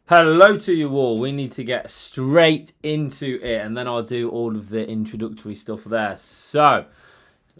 Hello to you all. We need to get straight into it, and then I'll do all of the introductory stuff there. So,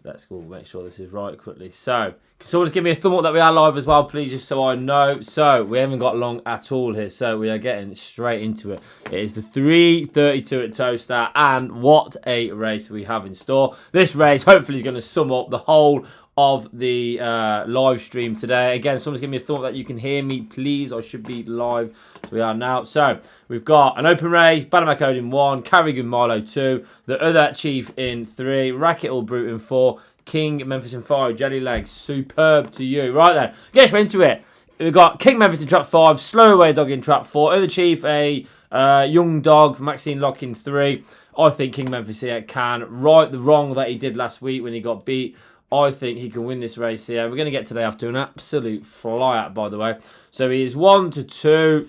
let's go make sure this is right quickly. So, can someone just give me a thumb up that we are live as well, please, just so I know. So, we haven't got long at all here, so we are getting straight into it. It is the 332 at TOWCESTER, and what a race we have in store. This race hopefully is going to sum up the whole of the live stream today. Again, someone's give me a thought that you can hear me, please. I should be live. So we are now. So we've got an open race, Bannermac Code in 1, Carrigan Milo 2, the other Chief in 3, Racket All Brute in 4, King Memphis in 5, Jelly Legs. Superb to you. Right then, get straight into it. We've got King Memphis in trap 5, Slow Away Dog in trap 4, other Chief a young dog, Maxine Lock in 3. I think King Memphis here can right the wrong that he did last week when he got beat. I think he can win this race here. We're going to get today after an absolute fly-out, by the way. So he is 1 to 2.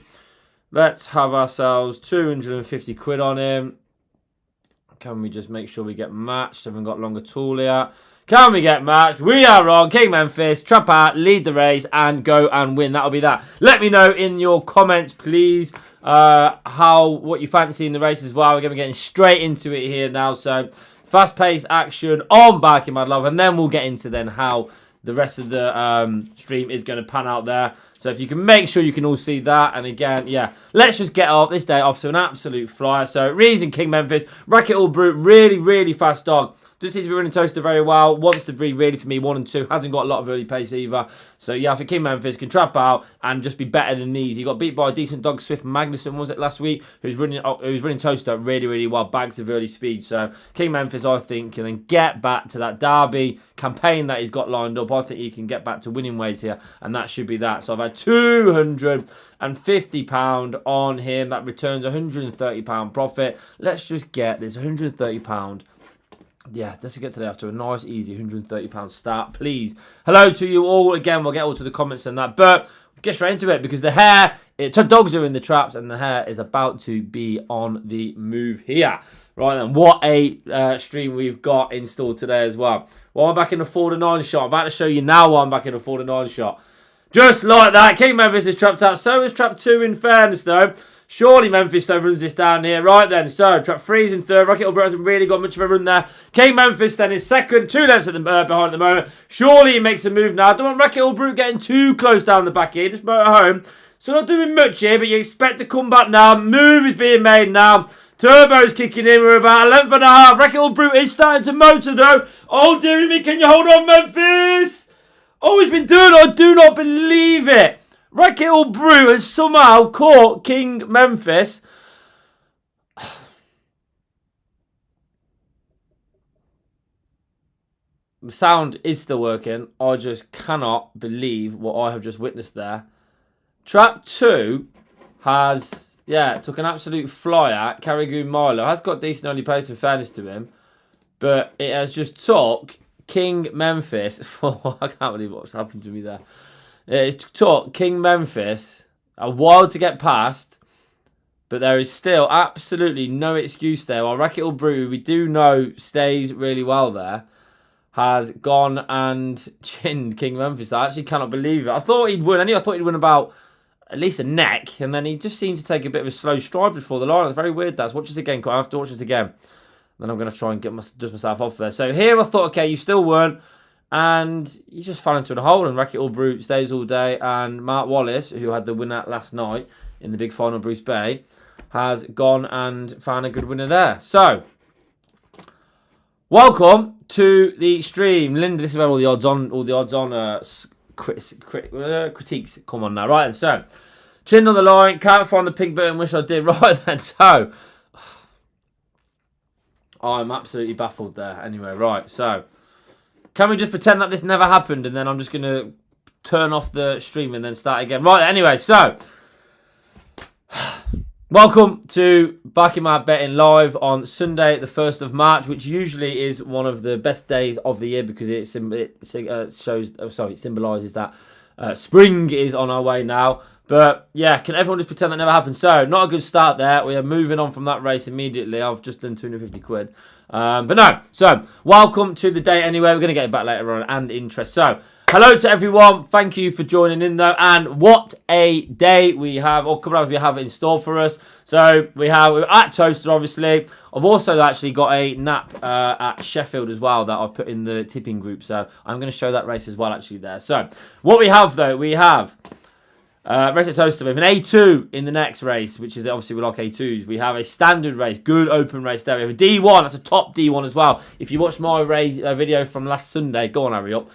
Let's have ourselves 250 quid on him. Can we just make sure we get matched? Haven't got long at all here. Can we get matched? We are on. King Memphis, trap out, lead the race, and go and win. That'll be that. Let me know in your comments, please, what you fancy in the race as well. We're going to be getting straight into it here now. So fast-paced action on Barking Mad Love, and then we'll get into then how the rest of the stream is going to pan out there. So if you can make sure you can all see that, and again, yeah, let's just get off this day off to an absolute flyer. So Reason King Memphis, Racket All Brute, really, really fast dog. Just seems to be running TOWCESTER very well. Wants to be really for me 1 and 2. Hasn't got a lot of early pace either. So yeah, I think King Memphis can trap out and just be better than these. He got beat by a decent dog, Swift Magnuson, was it last week? Who's running TOWCESTER really, really well. Bags of early speed. So King Memphis, I think, can then get back to that Derby campaign that he's got lined up. I think he can get back to winning ways here, and that should be that. So I've had £250 on him. That returns £130 profit. Let's just get this £130. Yeah, let's get today after a nice, easy £130 start, please. Hello to you all. Again, we'll get all to the comments and that, but we'll get straight into it because the hare, dogs are in the traps, and the hare is about to be on the move here. Right then, what a stream we've got installed today as well. Well, I'm back in the 4 to 9 shot. I'm about to show you now why I'm back in the 4 to 9 shot. Just like that, King Memphis is trapped out. So is trap 2 in fairness, though. Surely Memphis though runs this down here. Right then, so trap 3's in 3rd. Rocket All hasn't really got much of a run there. King Memphis then is 2nd. 2 lengths behind at the moment. Surely he makes a move now. Don't want Rocket All getting too close down the back here. Just motor home. So not doing much here, but you expect to come back now. Move is being made now. Turbo's kicking in. We're about a length and a half. Rocket All is starting to motor though. Oh dearie me, can you hold on, Memphis? Oh, he's been doing it. I do not believe it. Racket All has somehow caught King Memphis. The sound is still working. I just cannot believe what I have just witnessed there. Trap 2 has, yeah, took an absolute flyer. Carrigan Milo has got decent early pace in fairness to him. But it has just took King Memphis. I can't believe what's happened to me there. It took King Memphis a while to get past, but there is still absolutely no excuse there. While Racket All we do know stays really well there, has gone and chinned King Memphis. I actually cannot believe it. I thought he'd win. I thought he'd win about at least a neck, and then he just seemed to take a bit of a slow stride before the line. It's very weird. Watch this again. I have to watch this again. Then I'm going to try and dust myself off there. So here I thought, okay, you still won. And you just fell into a hole, and Racket All stays all day. And Mark Wallace, who had the winner last night in the big final, Bruce Bay, has gone and found a good winner there. So, welcome to the stream, Linda. This is where all the odds on, critiques come on now. Right then, so chin on the line, can't find the pink button. Wish I did. Right then, so I'm absolutely baffled there. Anyway, right, so. Can we just pretend that this never happened, and then I'm just going to turn off the stream and then start again? Right, anyway, so welcome to Barking Mad Betting live on Sunday, the 1st of March, which usually is one of the best days of the year because it symbolises that spring is on our way now. But yeah, can everyone just pretend that never happened? So, not a good start there. We are moving on from that race immediately. I've just done 250 quid. But no, so welcome to the day anyway. We're going to get it back later on and interest. So, hello to everyone. Thank you for joining in though. And what a day we have, or couple of we have in store for us. So we're at TOWCESTER, obviously. I've also actually got a nap at Sheffield as well that I've put in the tipping group. So I'm going to show that race as well actually there. So what we have though, we have race at TOWCESTER with an A2 in the next race, which is obviously we like A2s. We have a standard race, good open race there. We have a D1, that's a top D1 as well. If you watched my race video from last Sunday, go on, hurry up.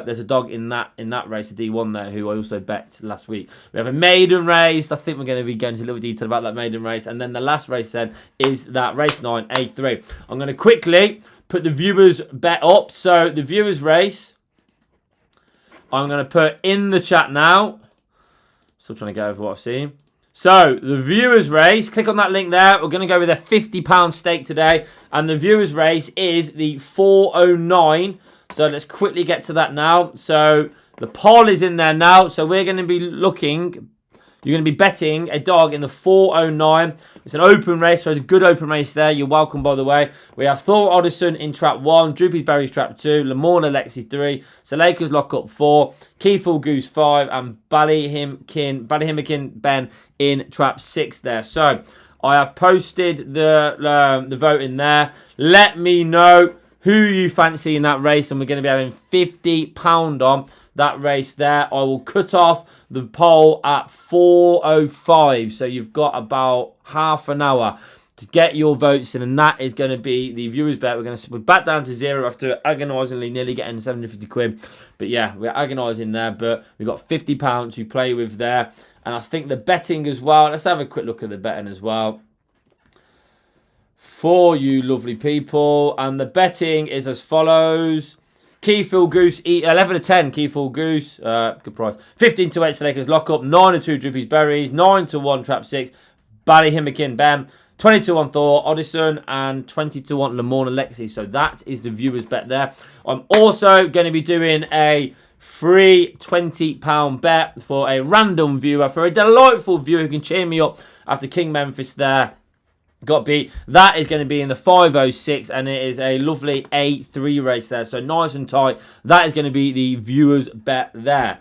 There's a dog in that race, a D1 there, who I also bet last week. We have a maiden race. I think we're going to be going into a little detail about that maiden race. And then the last race then is that race 9, A3. I'm going to quickly put the viewers bet up. So the viewers race, I'm going to put in the chat now. Still trying to get over what I've seen. So, the viewers race, click on that link there. We're going to go with a £50 stake today. And the viewers race is the 409. So, let's quickly get to that now. So, the poll is in there now. So, we're going to be looking... You're going to be betting a dog in the 409. It's an open race, so it's a good open race there. You're welcome, by the way. We have Thor Oddison in trap 1, Droopy's Berries trap 2, Lamorna Lexi 3, Salakers Lock Up 4, Keyful Goose 5, and Ballyhimmakin Ben in trap 6 there. So I have posted the vote in there. Let me know who you fancy in that race, and we're going to be having £50 on that race there. I will cut off the poll at 4:05, so you've got about half an hour to get your votes in, and that is going to be the viewers bet. We're back down to 0 after agonisingly nearly getting 750 quid, but yeah, we're agonising there. But we've got £50 to play with there, and I think the betting as well. Let's have a quick look at the betting as well for you lovely people, and the betting is as follows. Keyful Goose, 11 to 10, Keyful Goose, good price. 15 to 8, Slakers Lock Up, 9 to 2, Droopy's Berries, 9 to 1, Trap 6, Ballyhimmakin Ben, 20 to 1, Thor Oddison, and 20 to 1, Lamorna Lexi. So that is the viewers bet there. I'm also going to be doing a free £20 bet for a random viewer, for a delightful viewer who can cheer me up after King Memphis there got beat. That is going to be in the 506, and it is a lovely A3 race there, so nice and tight. That is going to be the viewers bet there.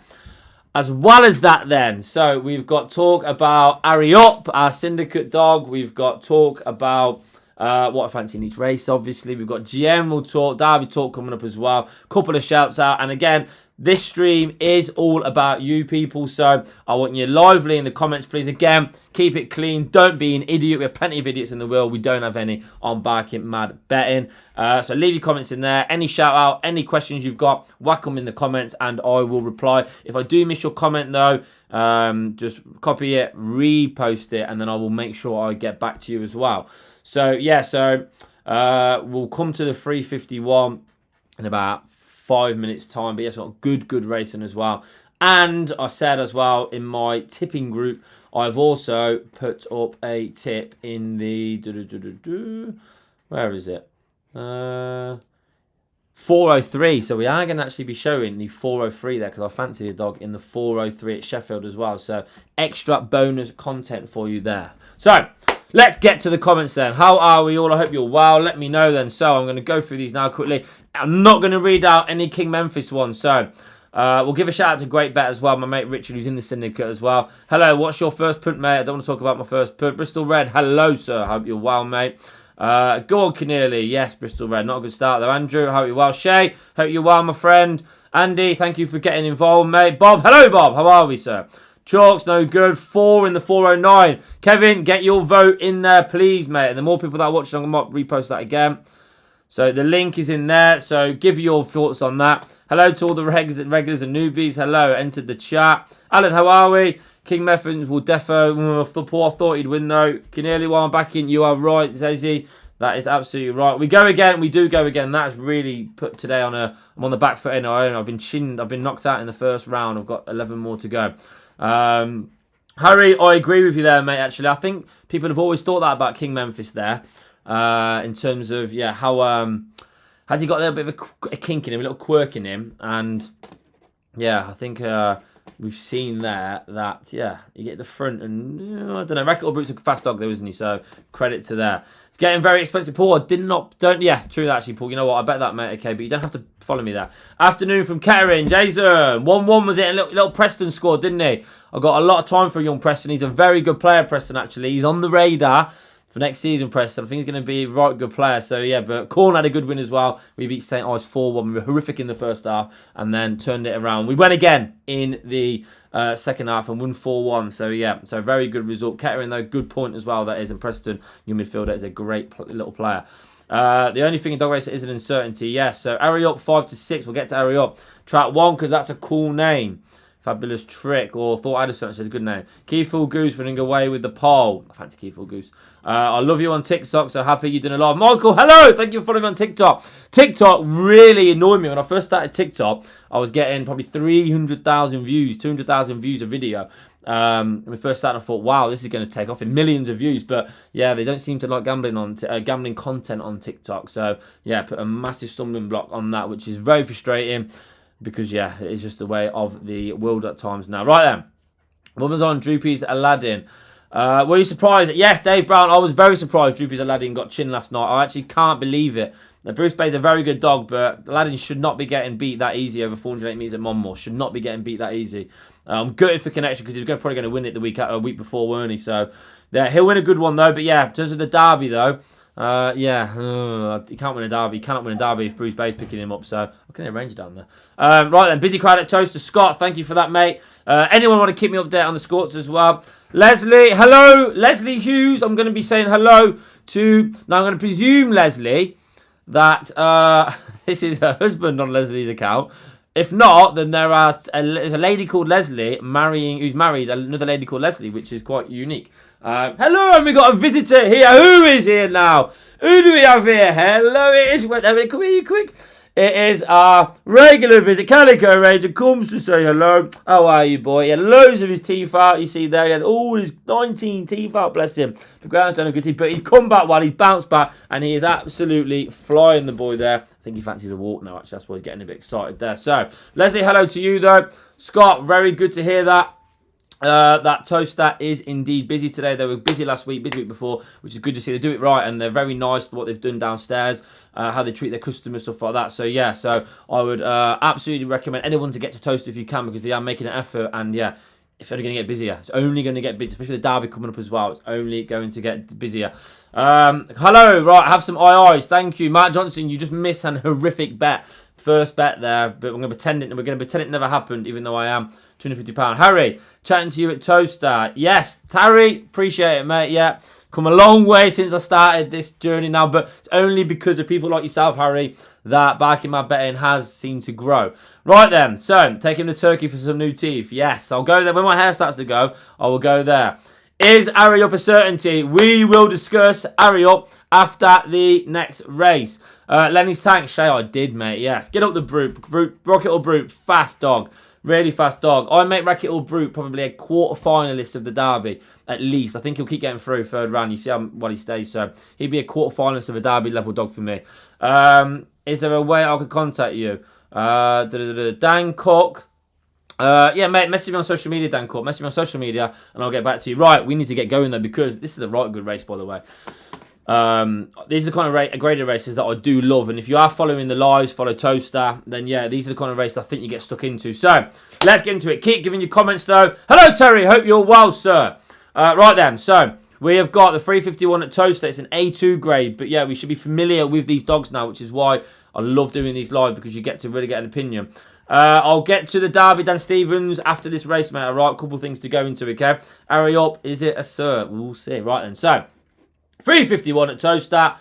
As well as that then, so we've got talk about Harry Up, our syndicate dog. We've got talk about what I fancy in each race, obviously. We've got general talk, derby talk coming up as well. Couple of shouts out, and again, this stream is all about you people, so I want you lively in the comments, please. Again, keep it clean. Don't be an idiot. We have plenty of idiots in the world. We don't have any on Barking Mad Betting. So leave your comments in there. Any shout out, any questions you've got, whack them in the comments and I will reply. If I do miss your comment though, just copy it, repost it, and then I will make sure I get back to you as well. So yeah, we'll come to the 351 in about 5 minutes time, but yes, got good racing as well. And I said as well in my tipping group, I've also put up a tip in the where is it, 403. So we are going to actually be showing the 403 there, because I fancy a dog in the 403 at Sheffield as well. So extra bonus content for you there. So let's get to the comments then. How are we all? I hope you're well. Let me know then. So I'm going to go through these now quickly. I'm not going to read out any King Memphis ones. So we'll give a shout out to Great Bet as well. My mate Richard, who's in the syndicate as well. Hello, what's your first punt, mate? I don't want to talk about my first punt. Bristol Red, hello, sir. I hope you're well, mate. Go on, Keneally. Yes, Bristol Red. Not a good start though. Andrew, hope you're well. Shay, hope you're well, my friend. Andy, thank you for getting involved, mate. Bob, hello, Bob. How are we, sir? Chalks, no good. 4 in the 409. Kevin, get your vote in there, please, mate. And the more people that are watching, I'm going to repost that again. So the link is in there. So give your thoughts on that. Hello to all the regulars and newbies. Hello, entered the chat. Alan, how are we? King Meffins will defo. I thought he'd win though. Keneally, while I'm back in, you are right, Zezzy. That is absolutely right. We go again. We do go again. That's really put today on a. I'm on the back foot anyway. I've been knocked out in the first round. I've got 11 more to go. Harry, I agree with you there, mate. Actually, I think people have always thought that about King Memphis there, in terms of how has he got a little bit of a kink in him, a little quirk in him, and yeah, I think we've seen there that, yeah, you get the front and, I don't know, Racket or Brute's a fast dog though, isn't he? So credit to there. It's getting very expensive. Paul, yeah, true actually, Paul. You know what? I bet that, mate. Okay, but you don't have to follow me there. Afternoon from Kettering, Jason. 1-1 was it? And little Preston scored, didn't he? I got a lot of time for young Preston. He's a very good player, Preston, actually. He's on the radar for next season, Preston. I think he's going to be a right good player. So, yeah, but Corn had a good win as well. We beat St. Ives 4-1. We were horrific in the first half and then turned it around. We went again in the second half and won 4-1. So, yeah, so very good result. Kettering, though, good point as well, that is. And Preston, your midfielder, is a great little player. The only thing in dog race is an uncertainty. Yes, so Harry up 5-6. We'll get to Harry up. Track 1, because that's a cool name. Fabulous Trick, or Thought Addison, says good name. Keyful Goose running away with the pole. I fancy Keyful Goose. I love you on TikTok, so happy you're doing a lot. Michael, hello! Thank you for following me on TikTok. TikTok really annoyed me. When I first started TikTok, I was getting probably 300,000 views, 200,000 views a video. When we first started, I thought, wow, this is going to take off in millions of views. But yeah, they don't seem to like gambling content on TikTok. So yeah, put a massive stumbling block on that, which is very frustrating. Because, yeah, it's just the way of the world at times now. Right then. Woman's on Droopy's Aladdin. Were you surprised? Yes, Dave Brown. I was very surprised Droopy's Aladdin got chin last night. I actually can't believe it. Now, Bruce Bay's a very good dog, but Aladdin should not be getting beat that easy over 408 metres at Monmouth. Should not be getting beat that easy. I'm gutted for Connection because he was probably going to win it the week before, weren't he? So, yeah, he'll win a good one, though. But, yeah, in terms of the derby, though, he can't win a derby. He cannot win a derby if Bruce Bay's picking him up. So I can arrange it down there. Right then, busy crowd at Toaster. Scott, thank you for that, mate. Anyone want to keep me updated on the scores as well? Leslie, hello, Leslie Hughes. I'm going to be saying hello to. Now I'm going to presume Leslie that this is her husband on Leslie's account. If not, then there's a lady called Leslie who's married another lady called Leslie, which is quite unique. Hello, and we got a visitor here. Who is here now? Who do we have here? Hello, it is. Come here, you quick. It is our regular visit. Calico Ranger comes to say hello. How are you, boy? He had loads of his teeth out. You see there, he had all his 19 teeth out, bless him. The ground's done a good teeth, but he's come back he's bounced back, and he is absolutely flying, the boy there. I think he fancies a walk now, actually. That's why he's getting a bit excited there. So, Leslie, hello to you, though. Scott, very good to hear that. That Toaster is indeed busy today. They were busy last week, busy week before, which is good to see. They do it right, and they're very nice what they've done downstairs, how they treat their customers, stuff like that. So yeah, so I would absolutely recommend anyone to get to Toaster if you can, because they are making an effort, and yeah, it's only going to get busier. It's only going to get busier, especially the derby coming up as well. It's only going to get busier. Hello, right, have some IIs. Thank you, Matt Johnson. You just missed an horrific bet. First bet there, but we're going to pretend it never happened, even though I am £250. Harry, chatting to you at Toaster. Yes, Harry, appreciate it, mate. Yeah, come a long way since I started this journey now, but it's only because of people like yourself, Harry, that backing my betting has seemed to grow. Right then, so taking the turkey for some new teeth. Yes, I'll go there. When my hair starts to go, I will go there. Is Harry up a certainty? We will discuss Harry up after the next race. Lenny's Tank, Shay, I did, mate. Yes, get up the Brute. Rocket or Brute, fast dog. Really fast dog. I make Rocket or Brute probably a quarter finalist of the derby, at least. I think he'll keep getting through third round. You see how well he stays, so he'd be a quarter finalist of a derby level dog for me. Is there a way I could contact you? Dan Cook. Yeah, mate, message me on social media, Dan Cook. Message me on social media, and I'll get back to you. Right, we need to get going, though, because this is a right good race, by the way. These are the kind of graded races that I do love, and if you are following the lives, follow Toaster, then yeah, these are the kind of races I think you get stuck into. So, let's get into it. Keep giving your comments, though. Hello, Terry. Hope you're well, sir. Right then, so we have got the 351 at Toaster. It's an A2 grade, but yeah, we should be familiar with these dogs now, which is why I love doing these live, because you get to really get an opinion. I'll get to the derby, Dan Stevens, after this race, mate. All right, a couple things to go into, okay? Hurry up. Is it a sir? We'll see. Right then, so 351 at Toaster.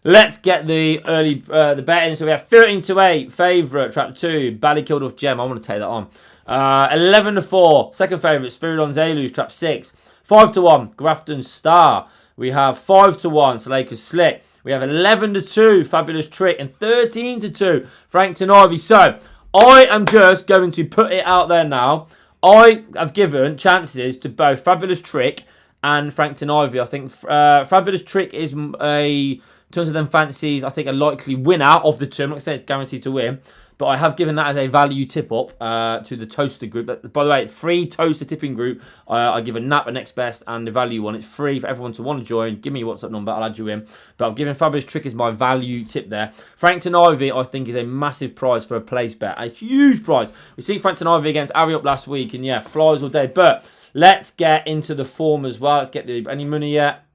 Let's get the early the betting. So we have 13-8 favourite, trap 2, Ballykilduff Gem. I want to take that on. 11-4 second favourite, Spiridon Zelus, trap 6. 5-1 Grafton Star. We have 5-1 Salakers Slick. We have 11-2 Fabulous Trick, and 13-2 Frankton Ivy. So I am just going to put it out there now. I have given chances to both Fabulous Trick and Frankton Ivy. I think Fabulous Trick is in terms of them fancies, I think a likely winner of the two. I'm not saying it's guaranteed to win, But I have given that as a value tip up to the Toaster group. By the way, free Toaster tipping group. I give a nap, a next best, and a value one. It's free for everyone to want to join. Give me your WhatsApp number, I'll add you in. But I've given Fabulous Trick as my value tip there. Frankton Ivy, I think, is a massive prize for a place bet. A huge prize. We see Frankton Ivy against Harry up last week, and yeah, flies all day. But let's get into the form as well. Let's get any money yet.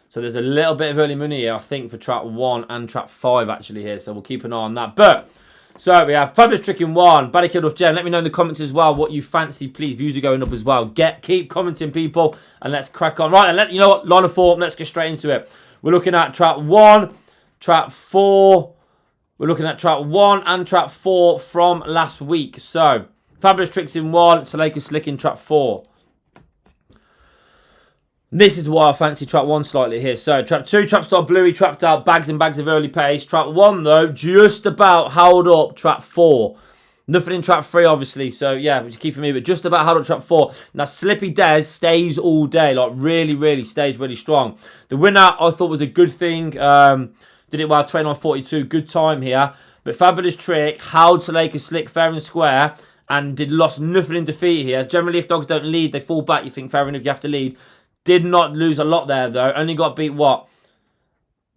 So there's a little bit of early money here, I think, for trap 1 and trap 5 actually here. So we'll keep an eye on that. But so we have Fabulous Trick in 1, Baddy Killed Off Gem. Let me know in the comments as well what you fancy, please. Views are going up as well. Keep commenting, people, and let's crack on. Right, and you know what? Line of form. Let's get straight into it. We're looking at trap 1, trap 4. We're looking at trap 1 and trap 4 from last week. So Fabulous Tricks in 1, Saleka Slick in trap 4. This is why I fancy trap 1 slightly here. So trap 2, Trap Star Bluey, trapped out bags and bags of early pace. Trap 1, though, just about held up trap 4. Nothing in trap 3, obviously. So, yeah, which is key for me, but just about held up trap 4. Now, Slippy Des stays all day. Like, really stays really strong. The winner, I thought, was a good thing. Did it well, 29.42. Good time here. But Fabulous Trick held Saleka Slick fair and square and lost nothing in defeat here. Generally, if dogs don't lead, they fall back. You think, fair enough, you have to lead. Did not lose a lot there, though. Only got beat, what?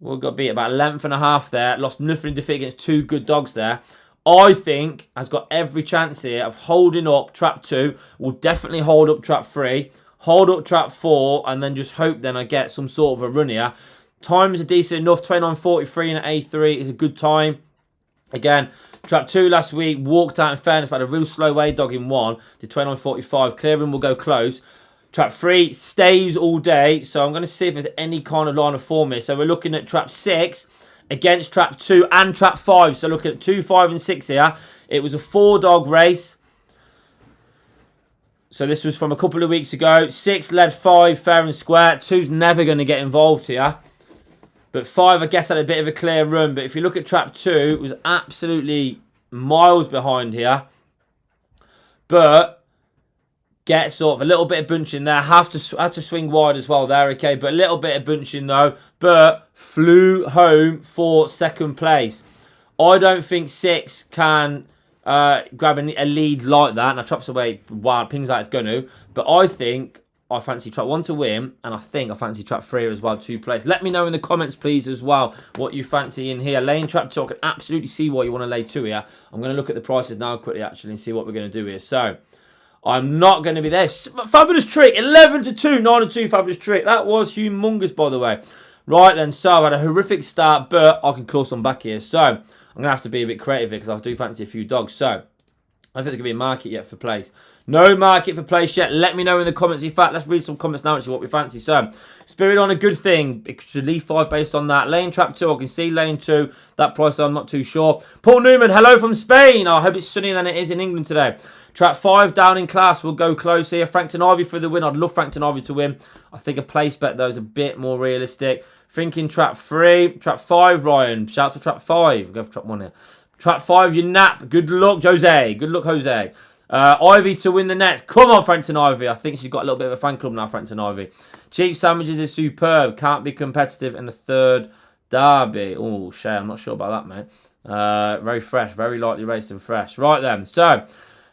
Well, got beat about a length and a half there. Lost nothing in defeat against 2 good dogs there. I think has got every chance here of holding up trap 2. Will definitely hold up trap 3. Hold up trap 4. And then just hope then I get some sort of a run here. Times are decent enough. 29.43 and an A3 is a good time. Again, trap 2 last week. Walked out in fairness, but a real slow way dog in 1. Did 29.45. Clearing will go close. Trap 3 stays all day, so I'm going to see if there's any kind of line of form here. So we're looking at trap 6 against trap 2 and trap 5. So looking at 2, 5 and 6 here. It was a 4-dog race. So this was from a couple of weeks ago. 6 led 5 fair and square. 2's never going to get involved here. But 5, I guess, had a bit of a clear run. But if you look at trap 2, it was absolutely miles behind here. But get sort of a little bit of bunching there. Have to swing wide as well there, okay? But a little bit of bunching though. But flew home for 2nd place. I don't think 6 can grab a lead like that. Now traps away wild pings like it's going to. But I think I fancy trap 1 to win. And I think I fancy trap 3 as well to place. Let me know in the comments, please, as well, what you fancy in here. Laying trap 2, I can absolutely see why you want to lay 2 here. I'm going to look at the prices now quickly, actually, and see what we're going to do here. So I'm not going to be there. Fabulous Trick, 11-2, 9-2, Fabulous Trick. That was humongous, by the way. Right then, so I had a horrific start, but I can claw some back here. So I'm going to have to be a bit creative here because I do fancy a few dogs. So I don't think there could be a market yet for place. No market for place yet. Let me know in the comments. In fact, let's read some comments now, actually, what we fancy. So Spirit on a good thing. It should leave 5 based on that. Lane trap 2, I can see lane 2. That price, I'm not too sure. Paul Newman, hello from Spain. Oh, I hope it's sunnier than it is in England today. Trap 5 down in class. We'll go close here. Frankton Ivy for the win. I'd love Frankton Ivy to win. I think a place bet, though, is a bit more realistic. Thinking trap 3. Trap 5, Ryan. Shout for trap 5. We'll go for trap 1 here. Trap 5, you nap. Good luck, Jose. Good luck, Jose. Ivy to win the nets. Come on, Frankton Ivy. I think she's got a little bit of a fan club now, Frankton Ivy. Cheap sandwiches is superb. Can't be competitive in the 3rd derby. Oh, Shay, I'm not sure about that, mate. Very fresh. Very lightly raced and fresh. Right then. So,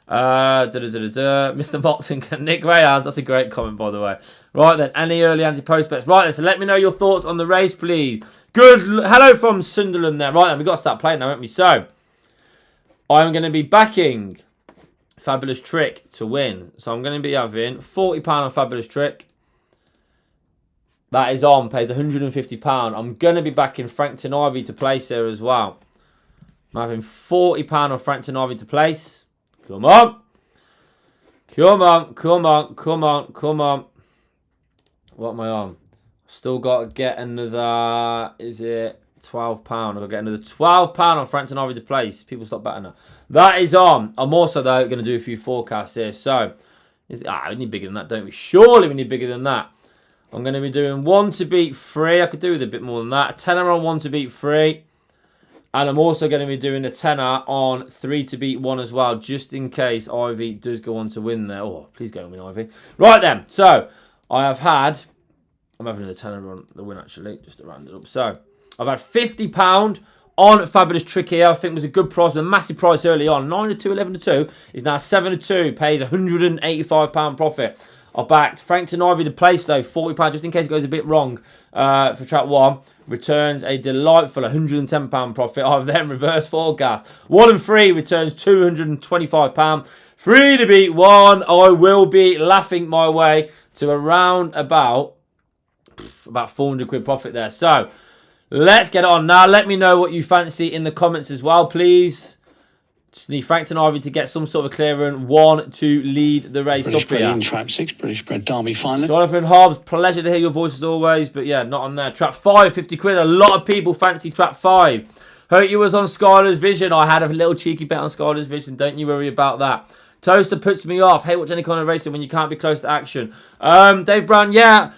Mr. Boxing, Nick Greyhounds. That's a great comment, by the way. Right then. Any early anti-post bets? Right then. So, let me know your thoughts on the race, please. Good. Hello from Sunderland there. Right then. We've got to start playing now, haven't we? So, I'm going to be backing Fabulous Trick to win. So I'm going to be having £40 on Fabulous Trick. That is on. Pays £150. I'm going to be backing Frankton Ivy to place here as well. I'm having £40 on Frankton Ivy to place. Come on. Come on. Come on. Come on. Come on. What am I on? Still got to get another... Is it £12? I've got to get another £12 on Frankton Ivy to place. People stop betting now. That is on. I'm also, though, going to do a few forecasts here. So, we need bigger than that, don't we? Surely we need bigger than that. I'm going to be doing 1 to beat 3. I could do with a bit more than that. A tenner on 1 to beat 3. And I'm also going to be doing a tenner on 3 to beat 1 as well, just in case Ivy does go on to win there. Oh, please go and win, Ivy. Right then. So, I have had... I'm having a tenner on the win, actually, just to round it up. So, I've had £50 on Fabulous Trick here. I think was a good price, a massive price early on. 9 to 2, 11 to 2 is now 7 to 2. Pays £185 profit. I backed Frankton Ivy to place though, £40 just in case it goes a bit wrong for track 1. Returns a delightful £110 profit. I've then reverse forecast. 1 and 3 returns £225. 3 to beat 1. I will be laughing my way to around about 400 quid profit there. So let's get it on now. Let me know what you fancy in the comments as well, please. Just need Frankton Ivy to get some sort of clear run. 1 to lead the race British up here. In trap 6, British bred Derby finally. Jonathan Hobbs, pleasure to hear your voice as always. But yeah, not on there. Trap 5, 50 quid. A lot of people fancy trap 5. Heard you was on Skylar's Vision. I had a little cheeky bet on Skylar's Vision. Don't you worry about that. Toaster puts me off. Hate watch any kind of racing when you can't be close to action. Dave Brown, yeah.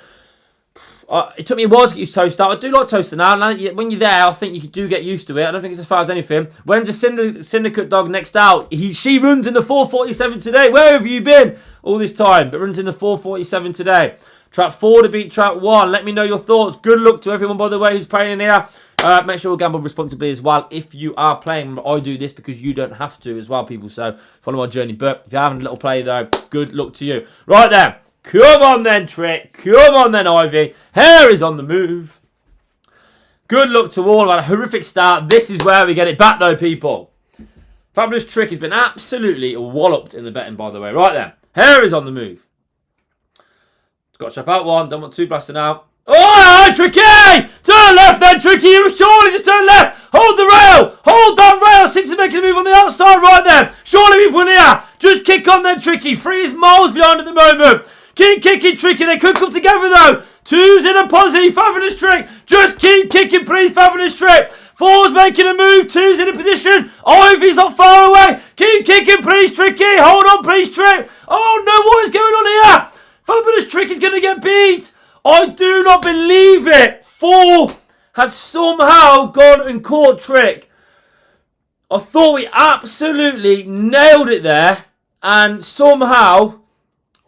It took me a while to get used to Toaster. I do like Toaster now. When you're there, I think you do get used to it. I don't think it's as far as anything. When's the Syndicate dog next out? She runs in the 447 today. Where have you been all this time? But runs in the 447 today. Trap 4 to beat Trap 1. Let me know your thoughts. Good luck to everyone, by the way, who's playing in here. Make sure you gamble responsibly as well if you are playing. I do this because you don't have to as well, people. So follow my journey. But if you're having a little play, though, good luck to you. Right then. Come on then, Trick. Come on then, Ivy. Hair is on the move. Good luck to all. About a horrific start. This is where we get it back, though, people. Fabulous Trick has been absolutely walloped in the betting, by the way. Right then. Hair is on the move. Got to chop out 1. Don't want 2 blasting out. Oh, Tricky! Turn left then, Tricky. Surely just turn left. Hold the rail. Hold that rail. 6 is making a move on the outside right then. Surely we've won here. Just kick on then, Tricky. 3 is miles behind at the moment. Keep kicking, Tricky. They could come together, though. 2's in a posse. Fabulous Trick. Just keep kicking, please, Fabulous Trick. 4's making a move. 2's in a position. Ivy's not far away. Keep kicking, please, Tricky. Hold on, please, Trick. Oh, no. What is going on here? Fabulous Trick is going to get beat. I do not believe it. 4 has somehow gone and caught Trick. I thought we absolutely nailed it there. And somehow...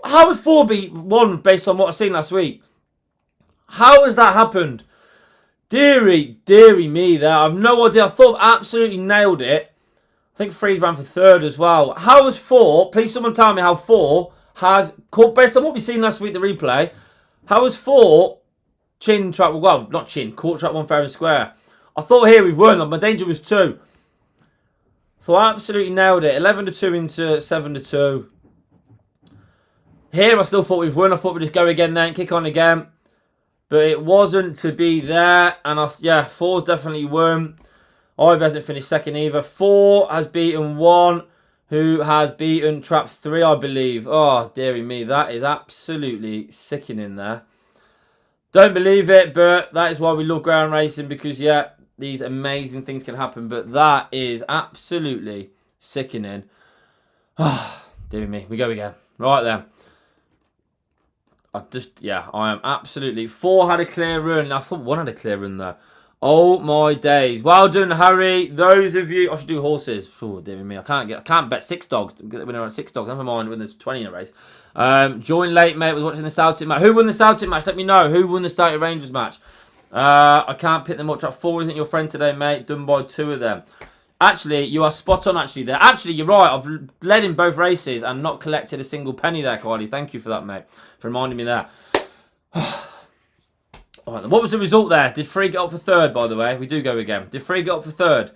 How has 4 beat 1 based on what I've seen last week? How has that happened? Deary me there. I have no idea. I thought I absolutely nailed it. I think 3's ran for 3rd as well. How has 4, please someone tell me how 4 has, caught, based on what we've seen last week, the replay, how has 4 chin trap, well, not chin, caught trap 1 fair and square? I thought here we've won. My danger was 2. So I absolutely nailed it. 11 to 2 into 7 to 2. Here, I still thought we've won. I thought we'd just go again then, kick on again. But it wasn't to be there. And, 4's definitely won. Ivy hasn't finished 2nd either. 4 has beaten 1, who has beaten trap 3, I believe. Oh, dearie me. That is absolutely sickening there. Don't believe it, but that is why we love ground racing. Because, yeah, these amazing things can happen. But that is absolutely sickening. Oh, dearie me. We go again. Right then. I am absolutely... 4 had a clear run. I thought 1 had a clear run there. Oh my days. Well done, Harry. Those of you... I should do horses. Oh, dear me. I can't bet 6 dogs. When I 6 dogs. Never mind when there's 20 in a race. Join late, mate. Was watching the Celtic match. Who won the Celtic match? Let me know. Who won the Celtic Rangers match? I can't pick them up. Trap 4 isn't your friend today, mate. Done by 2 of them. Actually, you are spot on actually there. Actually, you're right. I've led in both races and not collected a single penny there, Kylie. Thank you for that, mate. For reminding me there. All right, then. What was the result there? Did 3 get up for 3rd, by the way? We do go again. Did 3 get up for 3rd?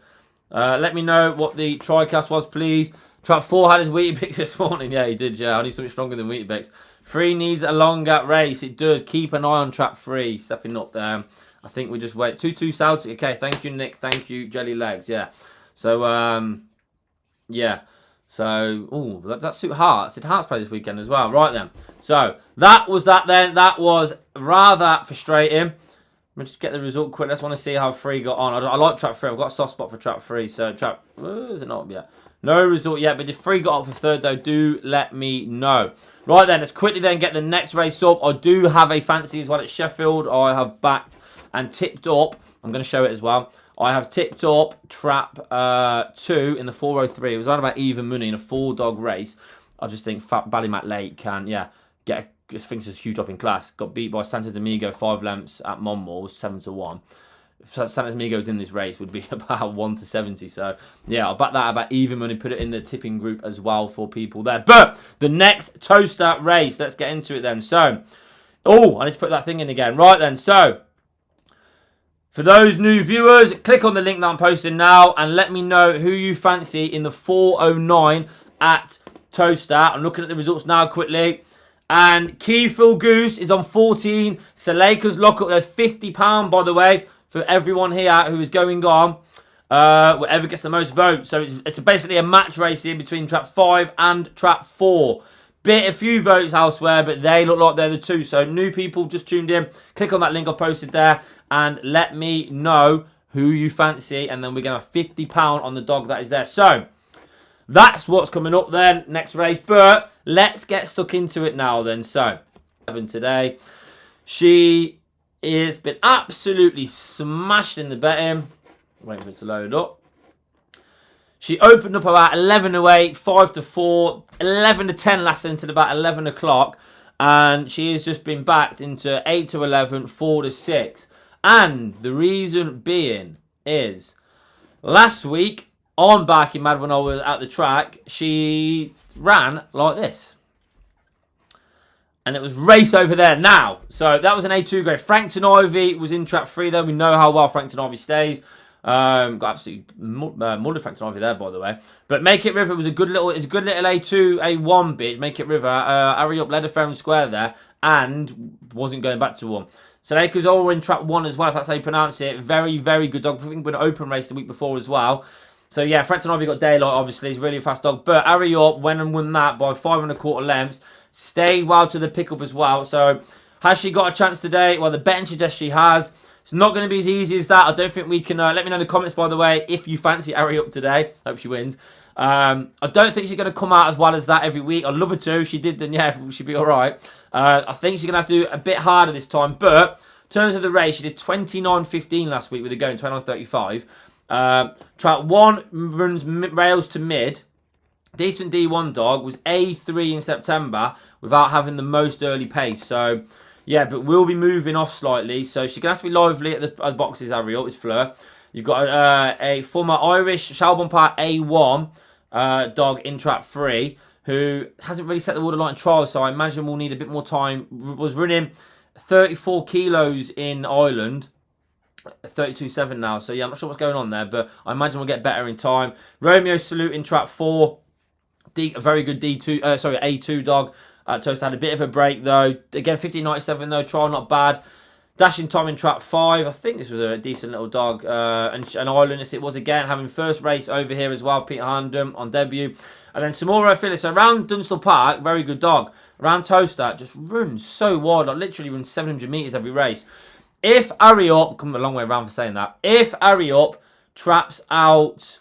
Let me know what the TriCast was, please. Trap 4 had his Weetabix this morning. Yeah, he did, yeah. I need something stronger than Weetabix. 3 needs a longer race. It does. Keep an eye on Trap 3. Stepping up there. I think we just wait. 2-2 Celtic. Okay, thank you, Nick. Thank you, Jelly Legs. Yeah. So, yeah. So, ooh, that's Suit Hearts. Did Hearts play this weekend as well? Right then. So, that was that then. That was rather frustrating. Let me just get the result quick. Let's want to see how 3 got on. I like Trap 3. I've got a soft spot for Trap 3. So, Trap... is it not yet? No result yet. But if 3 got up for 3rd, though, do let me know. Right then. Let's quickly then get the next race up. I do have a fancy as well at Sheffield. I have backed and tipped up. I'm going to show it as well. I have tipped up Trap 2 in the 403. It was around about even money in a 4-dog race. I just think Ballymac Lake can, get just thinks it's a huge drop in class. Got beat by Santo Domingo 5 lengths at Monmore, 7-1. Santos Amigos in this race would be about 1-70. So, yeah, I'll back that about even money. Put it in the tipping group as well for people there. But the next TOWCESTER race, let's get into it then. So, oh, I need to put that thing in again. Right then, so for those new viewers, click on the link that I'm posting now and let me know who you fancy in the 409 at TOWCESTER. I'm looking at the results now quickly. And Keyfield Goose is on 14. Saleka's lockup, there's £50, by the way, for everyone here who is going on. Whoever gets the most votes. So it's basically a match race here between trap 5 and trap 4. Bit a few votes elsewhere, but they look like they're the two. So new people just tuned in, click on that link I've posted there and let me know who you fancy. And then we're going to have £50 on the dog that is there. So that's what's coming up then, next race. But let's get stuck into it now then. So, today, she has been absolutely smashed in the betting. Waiting for it to load up. She opened up about 11-8, 5-4, 11-10 last into about 11 o'clock. And she has just been backed into 8-11, 4-6. And the reason being is, last week, on backing mad when I was at the track, she ran like this. And it was race over there now. So that was an A2 grade. Frankton Ivy was in trap 3 there. We know how well Frankton Ivy stays. Got absolutely mullered Frankton Ivy there, by the way. But Make It River was a good little A2, A1 bitch. Make It River. Hurry up, led a fair and square there. And wasn't going back to one. So they was all in trap 1 as well, if that's how you pronounce it. Very, very good dog. I think we had an open race the week before as well. So, yeah, Frankton Ivy got daylight, obviously. He's a really fast dog. But Hurry Up went and won that by 5 1/4 lengths. Stayed well to the pickup as well. So, has she got a chance today? Well, the betting suggests she has. It's not going to be as easy as that. I don't think we can... let me know in the comments, by the way, if you fancy Hurry Up today. Hope she wins. I don't think she's going to come out as well as that every week. I'd love her to. If she did, then, yeah, she'd be all right. I think she's going to have to do a bit harder this time. But, in terms of the race, she did 29.15 last week with her going 29.35. Track 1 runs rails to mid. Decent D1 dog. Was A3 in September without having the most early pace. So, yeah, but we'll be moving off slightly. So, she's going to have to be lively at the boxes, Hurry Up. It's Fleur. You've got a former Irish Shalbon Park A1 dog in trap 3 who hasn't really set the water line trial. So, I imagine we'll need a bit more time. Was running 34 kilos in Ireland. 32.7 now, so yeah, I'm not sure what's going on there, but I imagine we'll get better in time. Romeo Salute in trap 4, a very good A2 dog. TOWCESTER had a bit of a break though. Again, 15.97 though, trial not bad. Dashing Tom in trap 5, I think this was a decent little dog. And Ireland, it was again, having first race over here as well, Peter Handum on debut. And then Samora Phyllis around Dunstall Park, very good dog. Around TOWCESTER, just runs so wide, like literally runs 700 metres every race. If Hurry Up, come a long way around for saying that, if Hurry Up traps out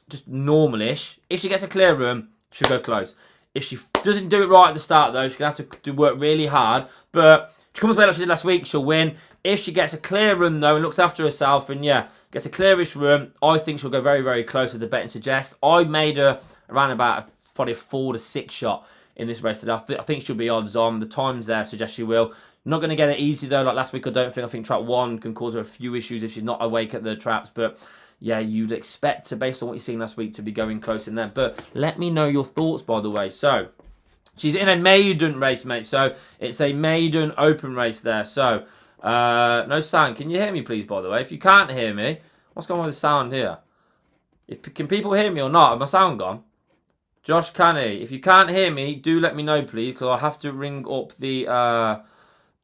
just normal-ish, if she gets a clear run, she'll go close. If she doesn't do it right at the start, though, she's going to have to work really hard. But if she comes away like she did last week, she'll win. If she gets a clear run, though, and looks after herself, and yeah, gets a clearish run, I think she'll go very, very close, as the betting suggests. I made her around about probably a 4-6 shot in this race today. I think she'll be odds on. The times there suggest she will. Not going to get it easy, though, like last week, I don't think. I think trap 1 can cause her a few issues if she's not awake at the traps. But, yeah, you'd expect to, based on what you've seen last week, to be going close in there. But let me know your thoughts, by the way. So, she's in a maiden race, mate. So, it's a maiden open race there. So, no sound. Can you hear me, please, by the way? If you can't hear me, what's going on with the sound here? Can people hear me or not? Has my sound gone? Josh Canny, if you can't hear me, do let me know, please, because I'll have to ring up the...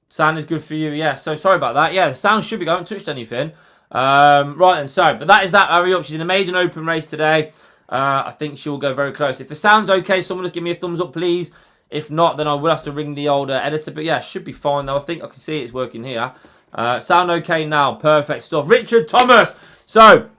Sound is good for you, yeah. So sorry about that. Yeah, the sound should be going. I haven't touched anything. Right then, so but that is that. Hurry Up. She's in a maiden open race today. I think she'll go very close. If the sound's okay, someone just give me a thumbs up, please. If not, then I will have to ring the older editor. But yeah, should be fine though. I think I can see it's working here. Sound okay now. Perfect stuff. Richard Thomas. So,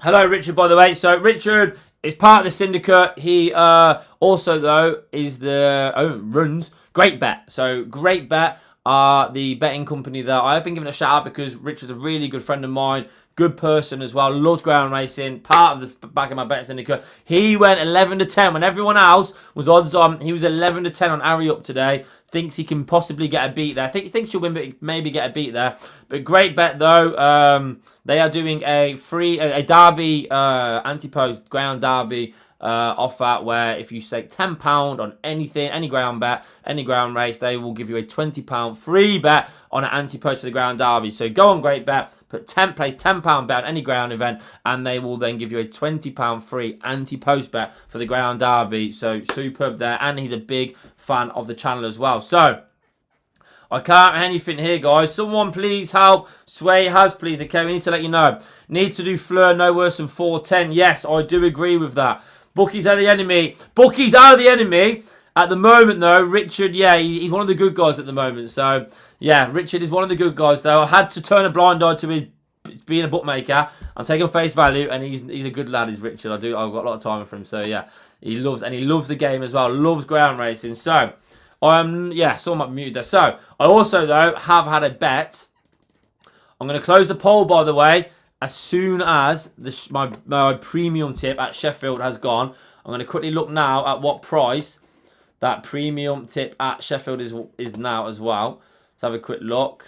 hello Richard, by the way. So Richard is part of the syndicate. He also though is runs Great Bet. So Great Bet are the betting company there. I have been giving a shout out because Richard's a really good friend of mine, good person as well, loves Greyhound Racing, part of the back of my betting syndicate. He went 11-10 when everyone else was odds on. He was 11-10 on Hurry Up today. thinks he can possibly get a beat there. Thinks she'll win, but maybe get a beat there. But great bet though. They are doing a derby, anti-post ground derby offer where if you stake £10 on anything, any ground bet, any ground race, they will give you a £20 free bet on an anti-post for the ground derby. So go on Great Bet, place £10 bet on any ground event, and they will then give you a £20 free anti-post bet for the ground derby. So superb there, and he's a big fan of the channel as well. So I can't anything here, guys. Someone please help. Sway has, please. Okay, we need to let you know. Need to do Fleur no worse than 410. Yes, I do agree with that. Bookies are the enemy. Bookies are the enemy. At the moment, though, Richard, yeah, he's one of the good guys at the moment. So, yeah, Richard is one of the good guys, though. I had to turn a blind eye to his being a bookmaker. I'm taking face value, and he's a good lad, is Richard. I've got a lot of time for him. So, yeah, he loves the game as well. Loves ground racing. So, someone might mute there. So, I also, though, have had a bet. I'm going to close the poll, by the way, as soon as my premium tip at Sheffield has gone. I'm going to quickly look now at what price that premium tip at Sheffield is now as well. Let's have a quick look.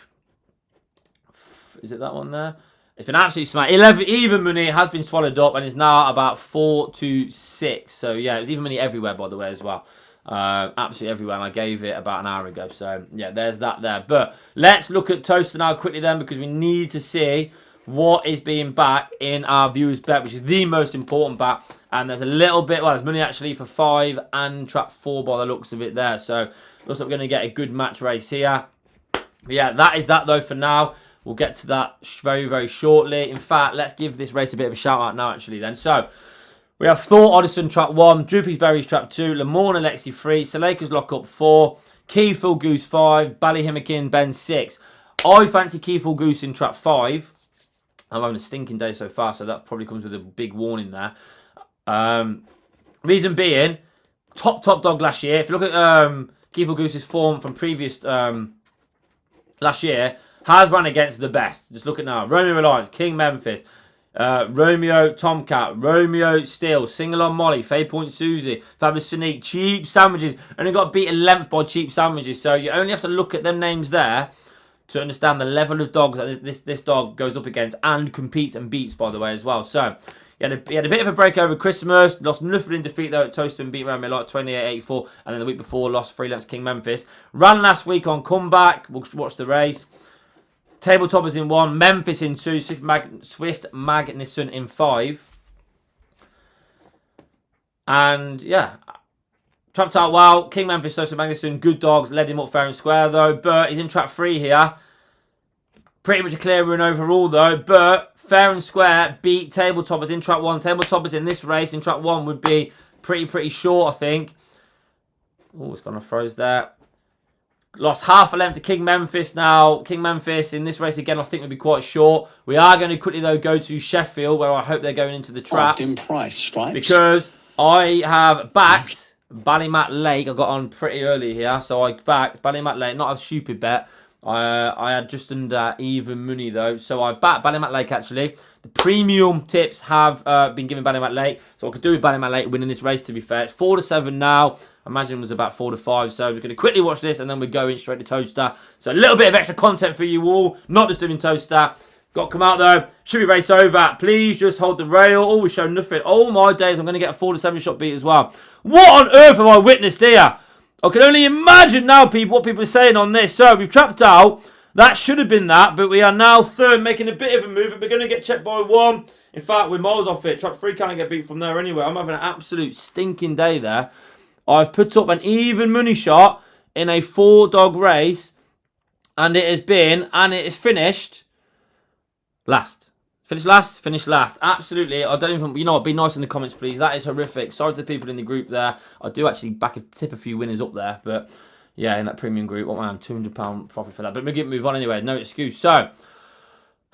Is it that one there? It's been absolutely smart. 11 even money has been swallowed up and is now about 4 to 6. So, yeah, it was even money everywhere, by the way, as well. Absolutely everywhere, and I gave it about an hour ago. So, yeah, there's that there. But let's look at TOWCESTER now quickly then, because we need to see what is being backed in our viewers bet, which is the most important bet. And there's a little bit, well, there's money actually for 5 and trap 4 by the looks of it there. So, looks like we're going to get a good match race here. But yeah, that is that though for now. We'll get to that very, very shortly. In fact, let's give this race a bit of a shout out now actually then. So, we have Thor Oddison trap 1, Droopy's Berries trap 2, Lamorne Alexi 3, Salakers lock up 4, Keyful Goose 5, Ballyhimmakin Ben 6. I fancy Keyful Goose in trap 5. I'm having a stinking day so far, so that probably comes with a big warning there. Reason being, top dog last year. If you look at Keyful Goose's form from previous last year, has run against the best. Just look at now. Romeo Reliance, King Memphis, Romeo Tomcat, Romeo Steel, Single on Molly, Fay Point Susie, Fabulous Sonique, Cheap Sandwiches. Only got beaten 11th by Cheap Sandwiches. So you only have to look at them names there to understand the level of dogs that this dog goes up against and competes and beats, by the way, as well. So, he had a bit of a break over Christmas, lost nothing in defeat, though, at TOWCESTER and beat Romeo like 28-84, and then the week before lost Freelance King Memphis. Ran last week on comeback. We'll watch the race. Tabletoppers in 1, Memphis in 2, Swift Magnuson in 5. And, yeah, trapped out well. King Memphis, Swift Magnuson, good dogs. Led him up fair and square, though. But he's in trap 3 here. Pretty much a clear run overall, though. But fair and square beat Tabletoppers in trap 1. Tabletoppers in this race in trap 1 would be pretty short, I think. Oh, it's gone off froze there. Lost half a length to King Memphis now. King Memphis in this race again, I think, would be quite short. We are going to quickly, though, go to Sheffield, where I hope they're going into the traps. In price, stripes. Because I have backed Ballymat Lake. I got on pretty early here, so I backed Ballymat Lake. Not a stupid bet. I had just under even money, though. So I backed Ballymat Lake, actually. The premium tips have been given Ballymat Lake. So I could do with Ballymat Lake winning this race, to be fair. It's 4 to 7 now. I imagine it was about 4 to 5. So we're going to quickly watch this, and then we're going straight to TOWCESTER. So a little bit of extra content for you all. Not just doing TOWCESTER. Got to come out, though. Should be race over. Please just hold the rail. Oh, we show nothing. Oh, my days. I'm going to get a 4 to 7 shot beat as well. What on earth have I witnessed here? I can only imagine now, people, what people are saying on this. So, we've trapped out. That should have been that, but we are now third, making a bit of a move. We're going to get checked by 1. In fact, we're miles off it. Trap 3 can't get beat from there anyway. I'm having an absolute stinking day there. I've put up an even money shot in a 4-dog race, and it is finished last. Finished last. Absolutely. I don't even, you know what, be nice in the comments, please. That is horrific. Sorry to the people in the group there. I do actually tip a few winners up there, but yeah, in that premium group, what man, £200 profit for that. But we're going to move on anyway, no excuse. So,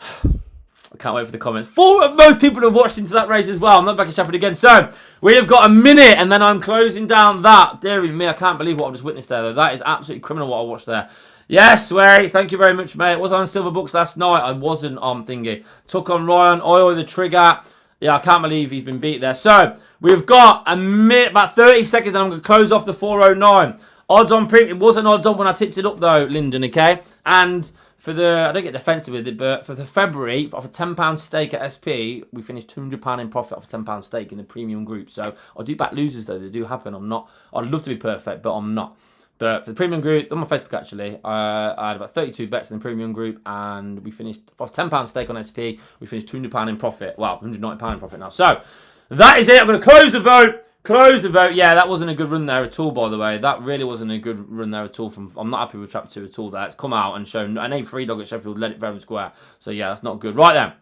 I can't wait for the comments. Most people have watched into that race as well. I'm not back in Sheffield again. So, we have got a minute, and then I'm closing down that. Dear me, I can't believe what I've just witnessed there, though. That is absolutely criminal what I watched there. Yes, Sway. Thank you very much, mate. Was I on Silver Books last night? I wasn't on thingy. Took on Ryan. Oil the trigger. Yeah, I can't believe he's been beat there. So, we've got a minute, about 30 seconds, and I'm going to close off the 409. Odds on premium. It wasn't odds on when I tipped it up though, Lyndon, okay? And for the, I don't get defensive with it, but for the February, off a £10 stake at SP, we finished £200 in profit off a £10 stake in the premium group. So I do back losers though, they do happen. I'd love to be perfect, but I'm not. But for the premium group, on my Facebook actually, I had about 32 bets in the premium group, and we finished, off £10 stake on SP, we finished £200 in profit. Well, £190 in profit now. So that is it. I'm going to close the vote. Close the vote. Yeah, that wasn't a good run there at all, by the way. That really wasn't a good run there at all. I'm not happy with Trap 2 at all. That's come out and shown an A3 dog at Sheffield, led it fair and square. So, yeah, that's not good. Right then.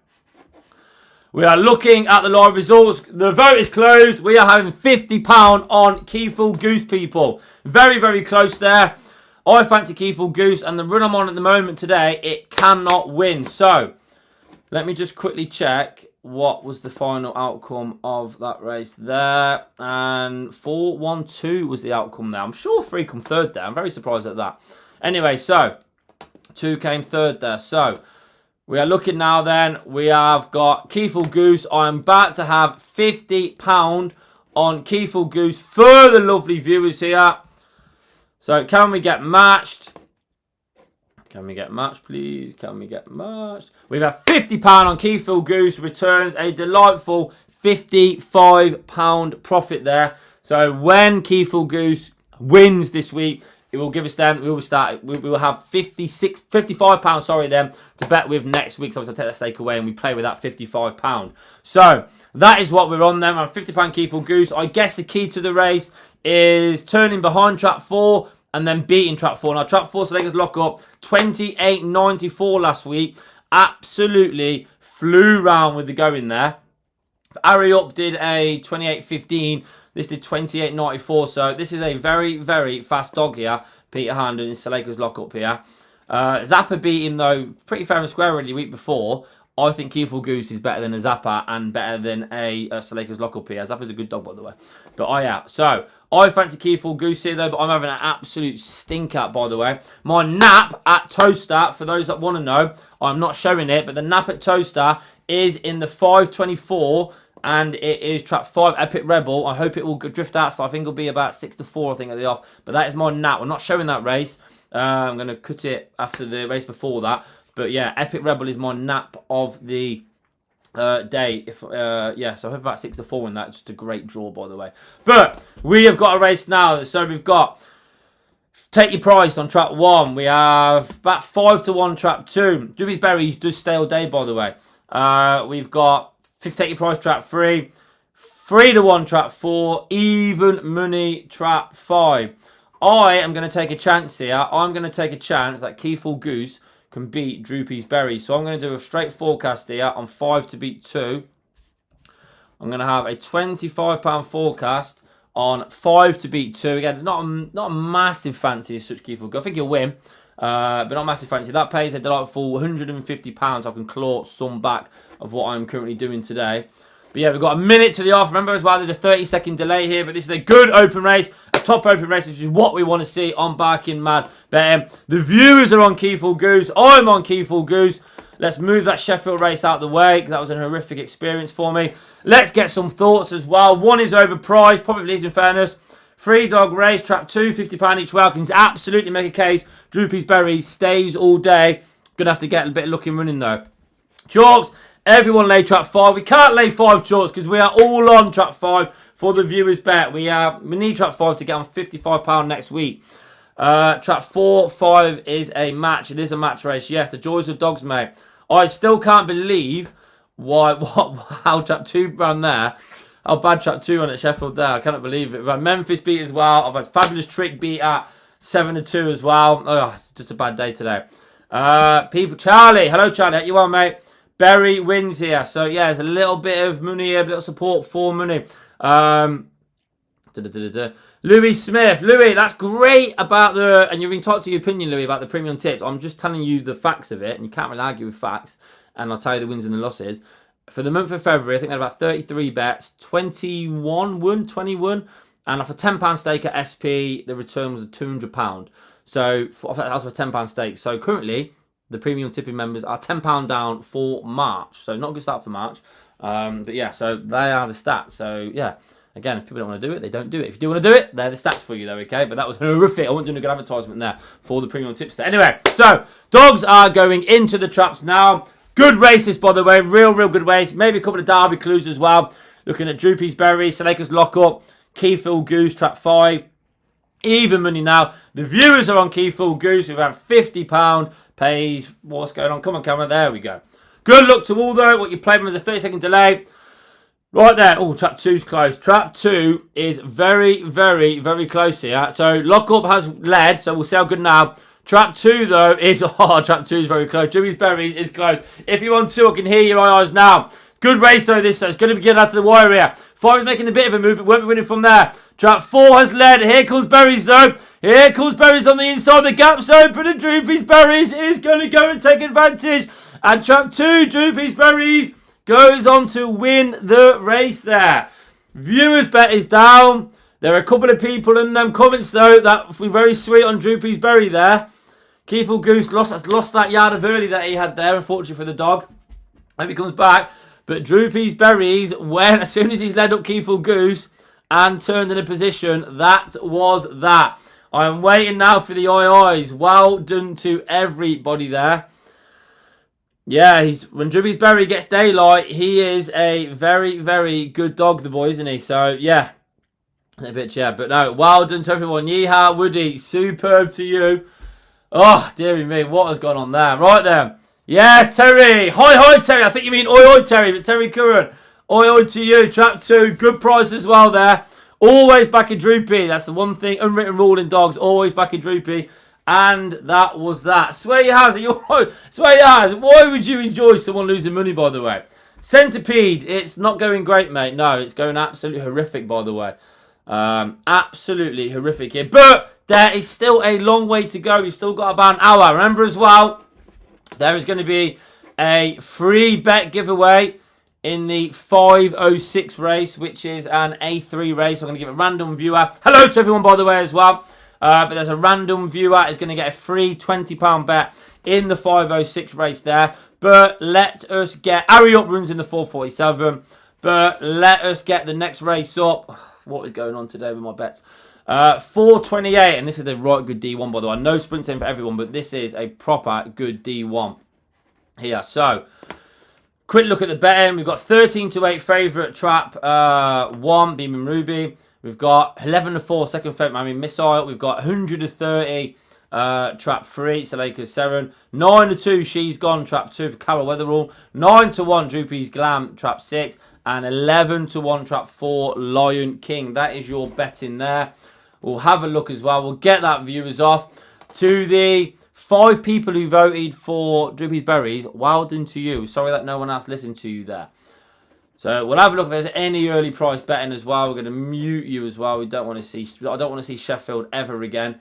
We are looking at the live results. The vote is closed. We are having £50 on Keyful Goose, people. Very, very close there. I fancy Keyful Goose, and the run I'm on at the moment today, it cannot win. So, let me just quickly check what was the final outcome of that race there. And 4-1-2 was the outcome there. I'm sure 3 come third there. I'm very surprised at that. Anyway, so 2 came third there. So we are looking now then. We have got Keyful Goose. I'm about to have £50 on Keyful Goose for the lovely viewers here. So can we get matched? Can we get matched, please? Can we get matched? We've had £50 on Keyful Goose. Returns a delightful £55 profit there. So when Keyful Goose wins this week, it will give us then, we will have £55, sorry, then, to bet with next week. So I'll take that stake away and we play with that £55. So that is what we're on then. We're on £50 Keyful Goose. I guess the key to the race is turning behind Trap 4 and then beating Trap 4. Now, Trap 4, so they could lock up 28.94 last week. Absolutely flew round with the going there. Harry Up did a 28.15. This did 28.94. So this is a very, very fast dog here. Peter Hand and Saleko's lock up here. Zappa beat him, though, pretty fair and square really the week before. I think Keyful Goose is better than a Zappa and better than a Saleko's lock up here. Zappa's a good dog, by the way. But yeah. So I fancy Keyful Goose here, though, but I'm having an absolute stinker, by the way. My nap at TOWCESTER, for those that want to know, I'm not showing it, but the nap at TOWCESTER is in the 524, and it is Trap 5 Epic Rebel. I hope it will drift out, so I think it'll be about 6-4, I think, at the off. But that is my nap. I'm not showing that race. I'm going to cut it after the race before that. But yeah, Epic Rebel is my nap of the day. Yeah, so I hope about 6-4 in that. Just a great draw, by the way. But we have got a race now. So we've got Take Your Price on Trap 1. We have about 5-1 Trap 2. Droopy's Berries does stay all day, by the way. We've got Take Your Price Trap 3. 3-1 Trap 4. Even Money Trap 5. I am going to take a chance here. I'm going to take a chance that Keyful Goose can beat Droopy's Berries. So I'm going to do a straight forecast here on 5 to beat 2. I'm going to have a £25 forecast on 5 to beat 2. Again, not a massive fancy as such Keyful Goose. I think he'll win, but not massive fancy. That pays a delightful £150. I can claw some back of what I'm currently doing today. But yeah, we've got a minute to the off. Remember as well, there's a 30-second delay here, but this is a good open race, a top open race, which is what we want to see on Barking Mad Betting. The viewers are on Keyful Goose. I'm on Keyful Goose. Let's move that Sheffield race out of the way, because that was a horrific experience for me. Let's get some thoughts as well. One is overpriced, probably is in fairness. 3-dog race, Trap 2, £50 each way. I can absolutely make a case. Droopy's Berries stays all day. Gonna have to get a bit of luck in running though. Chalks. Everyone lay Trap 5. We can't lay 5 chalks because we are all on Trap 5 for the viewers bet. We need Trap 5 to get on £55 next week. Trap 4, 5 is a match. It is a match race. Yes, the joys of dogs, mate. I still can't believe how Trap 2 ran there. How bad Trap 2 ran at Sheffield there. I cannot believe it. We've had Memphis beat as well. I've had Fabulous Trick beat at 7-2 as well. Oh, it's just a bad day today. Charlie. Hello, Charlie. How you on, mate? Berry wins here. So, yeah, there's a little bit of money here, a little support for money. Louis Smith. Louis, that's great about the... And you've been talking to your opinion, Louis, about the premium tips. I'm just telling you the facts of it, and you can't really argue with facts. And I'll tell you the wins and the losses. For the month of February, I think I had about 33 bets. 21 won, 21. And off a £10 stake at SP, the return was £200. So, that was for a £10 stake. So, currently... The premium tipping members are £10 down for March. So not a good start for March. But yeah, so they are the stats. So yeah, Again, if people don't want to do it, they don't do it. If you do want to do it, they're the stats for you, though, okay? But that was horrific. I wasn't doing a good advertisement there for the premium tipster. Anyway, so dogs are going into the traps now. Good races, by the way. Real good race. Maybe a couple of Derby clues as well. Looking at Droopy's Berry, Seneca's Lockup, Keyfield Goose, trap 5. Even money now. The viewers are on Keyfield Goose with around £50. Pays. What's going on? Come on, camera. There we go. Good luck to all, though. What you played with was a 30-second delay. Right there. Oh, trap 2's close. Trap 2 is very close here. So, Lockup has led, so we'll see how good now. Trap 2, though, is... Oh, trap 2 is very close. Jimmy's Berry is close. If you're on 2, I can hear your eyes now. Good race, though, this. So it's going to be getting out to the wire here. 5 is making a bit of a move, but won't be winning from there. Trap 4 has led. Here comes Berries, though. Here comes Berries on the inside. The gap's open, and Droopy's Berries is going to go and take advantage. And trap 2, Droopy's Berries, goes on to win the race there. Viewers' bet is down. There are a couple of people in them comments, though, that were very sweet on Droopy's Berry there. Keyfield Goose lost that yard of early that he had there, unfortunately for the dog. Hope he comes back. But Droopy's Berries, as soon as he's led up Keyfield Goose and turned in a position, that was that. I am waiting now for the eyes. Well done to everybody there. Yeah, when Droopy's Berry gets daylight, he is a very good dog, the boy, isn't he? So, yeah. A bit, yeah. But no, well done to everyone. Yeehaw, Woody, superb to you. Oh, dearie me, what has gone on there? Right then. Yes, Terry. Hi, Terry. I think you mean oi, Terry, but Terry Curran. Oi to you. Trap 2. Good price as well there. Always back a Droopy. That's the one thing, unwritten rule in dogs. Always back a Droopy. And that was that. Swear you has. Swear you has. Why would you enjoy someone losing money, by the way? Centipede. It's not going great, mate. No, it's going absolutely horrific, by the way. Absolutely horrific here. But there is still a long way to go. We've still got about an hour. Remember as well, there is going to be a free bet giveaway in the 506 race, which is an A3 race. I'm going to give a random viewer. Hello to everyone, by the way, as well. But there's a random viewer is going to get a free £20 bet in the 506 race there. But let us get... Harry Up runs in the 447. But let us get the next race up. What is going on today with my bets? 428, and this is a right good D1, by the way. No sprints in for everyone, but this is a proper good D1 here. So, quick look at the betting. We've got 13 to 8 favourite trap 1, Beaming Ruby. We've got 11 to 4 second favourite Miami Missile. We've got 100 to 30 trap 3, Saleka Seren. 9 to 2, She's Gone, trap 2 for Carol Weatherall. 9 to 1, Droopy's Glam, trap 6. And 11 to 1, trap 4, Lion King. That is your betting there. We'll have a look as well. We'll get that viewers off. To the 5 people who voted for Droopy's Berries, well done to you. Sorry that no one else listened to you there. So we'll have a look if there's any early price betting as well. We're going to mute you as well. I don't want to see Sheffield ever again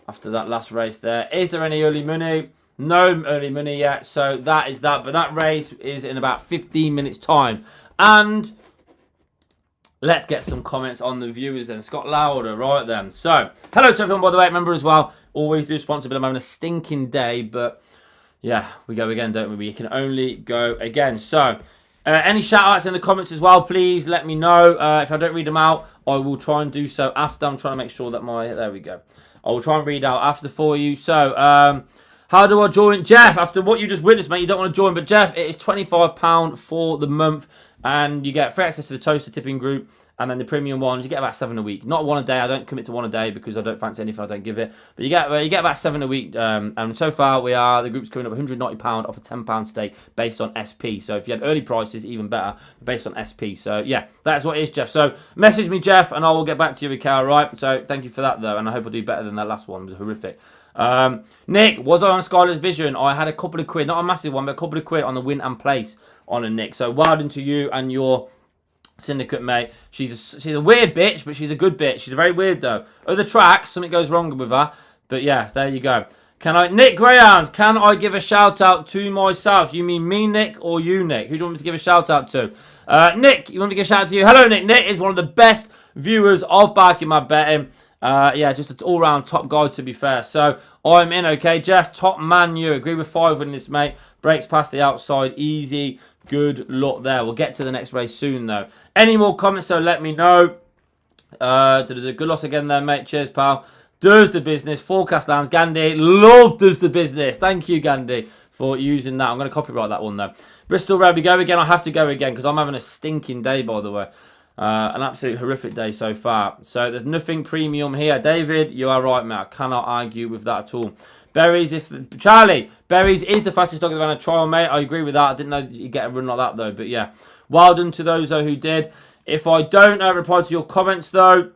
after that last race there. Is there any early money? No early money yet. So that is that. But that race is in about 15 minutes time. And let's get some comments on the viewers then. Scott Lauder, right then. So, hello to everyone, by the way. Remember as well, always do sponsor. I'm having a stinking day, but yeah, we go again, don't we? We can only go again. So, any shout-outs in the comments as well, please let me know. If I don't read them out, I will try and do so after. I'm trying to make sure that there we go. I will try and read out after for you. So, how do I join? Jeff, after what you just witnessed, mate, you don't want to join, but Jeff, it is £25 for the month. And you get free access to the Toaster tipping group. And then the premium ones, you get about 7 a week. Not 1 a day. I don't commit to 1 a day because I don't fancy anything I don't give it. But you get about 7 a week. And so far, the group's coming up £190 off a £10 stake based on SP. So if you had early prices, even better, based on SP. So yeah, that's what it is, Jeff. So message me, Jeff, and I will get back to you, okay, all right? So thank you for that, though. And I hope I do better than that last one. It was horrific. Nick, was I on Skylar's Vision? I had a couple of quid, not a massive one, but a couple of quid on the win and place on a Nick. So well done to you and your syndicate, mate. She's a weird bitch, but she's a good bitch. She's very weird, though. Other tracks, something goes wrong with her. But yeah, there you go. Nick Greyhound, can I give a shout out to myself? You mean me, Nick, or you, Nick? Who do you want me to give a shout out to? Nick, you want me to give a shout out to you? Hello, Nick. Nick is one of the best viewers of Barking My Betting. Yeah, just an all-round top guy, to be fair. So, I'm in, okay? Jeff, top man, you. Agree with 5 winning this, mate. Breaks past the outside. Easy. Good luck there. We'll get to the next race soon, though. Any more comments, though, let me know. Good loss again there, mate. Cheers, pal. Does the business. Forecast lands. Gandhi. Love does the business. Thank you, Gandhi, for using that. I'm going to copyright that one, though. Bristol Road, we go again. I have to go again because I'm having a stinking day, by the way. An absolute horrific day so far. So there's nothing premium here. David, you are right, mate. I cannot argue with that at all. Berries, Charlie, Berries is the fastest dog I've had a trial, mate. I agree with that. I didn't know you get a run like that, though. But yeah, well done to those, though, who did. If I don't reply to your comments, though,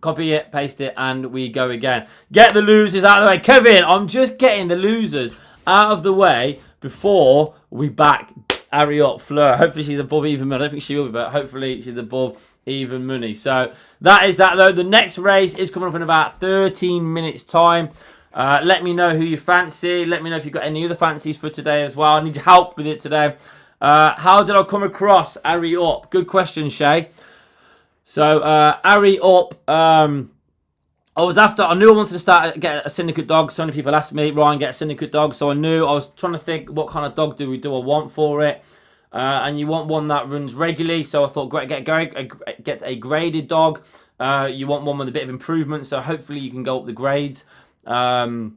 copy it, paste it, and we go again. Get the losers out of the way. Kevin, I'm just getting the losers out of the way before we back Harry up Fleur. Hopefully she's above even money. I don't think she will be, but hopefully she's above even money. So that is that, though. The next race is coming up in about 13 minutes' time. Let me know who you fancy. Let me know if you've got any other fancies for today as well. I need your help with it today. How did I come across Harry Up? Good question, Shay. So, Harry Up, I knew I wanted to get a syndicate dog. So many people asked me, Ryan, get a syndicate dog. So I was trying to think, what kind of dog do I want for it? And you want one that runs regularly. So I thought, get a graded dog. You want one with a bit of improvement. So hopefully you can go up the grades. And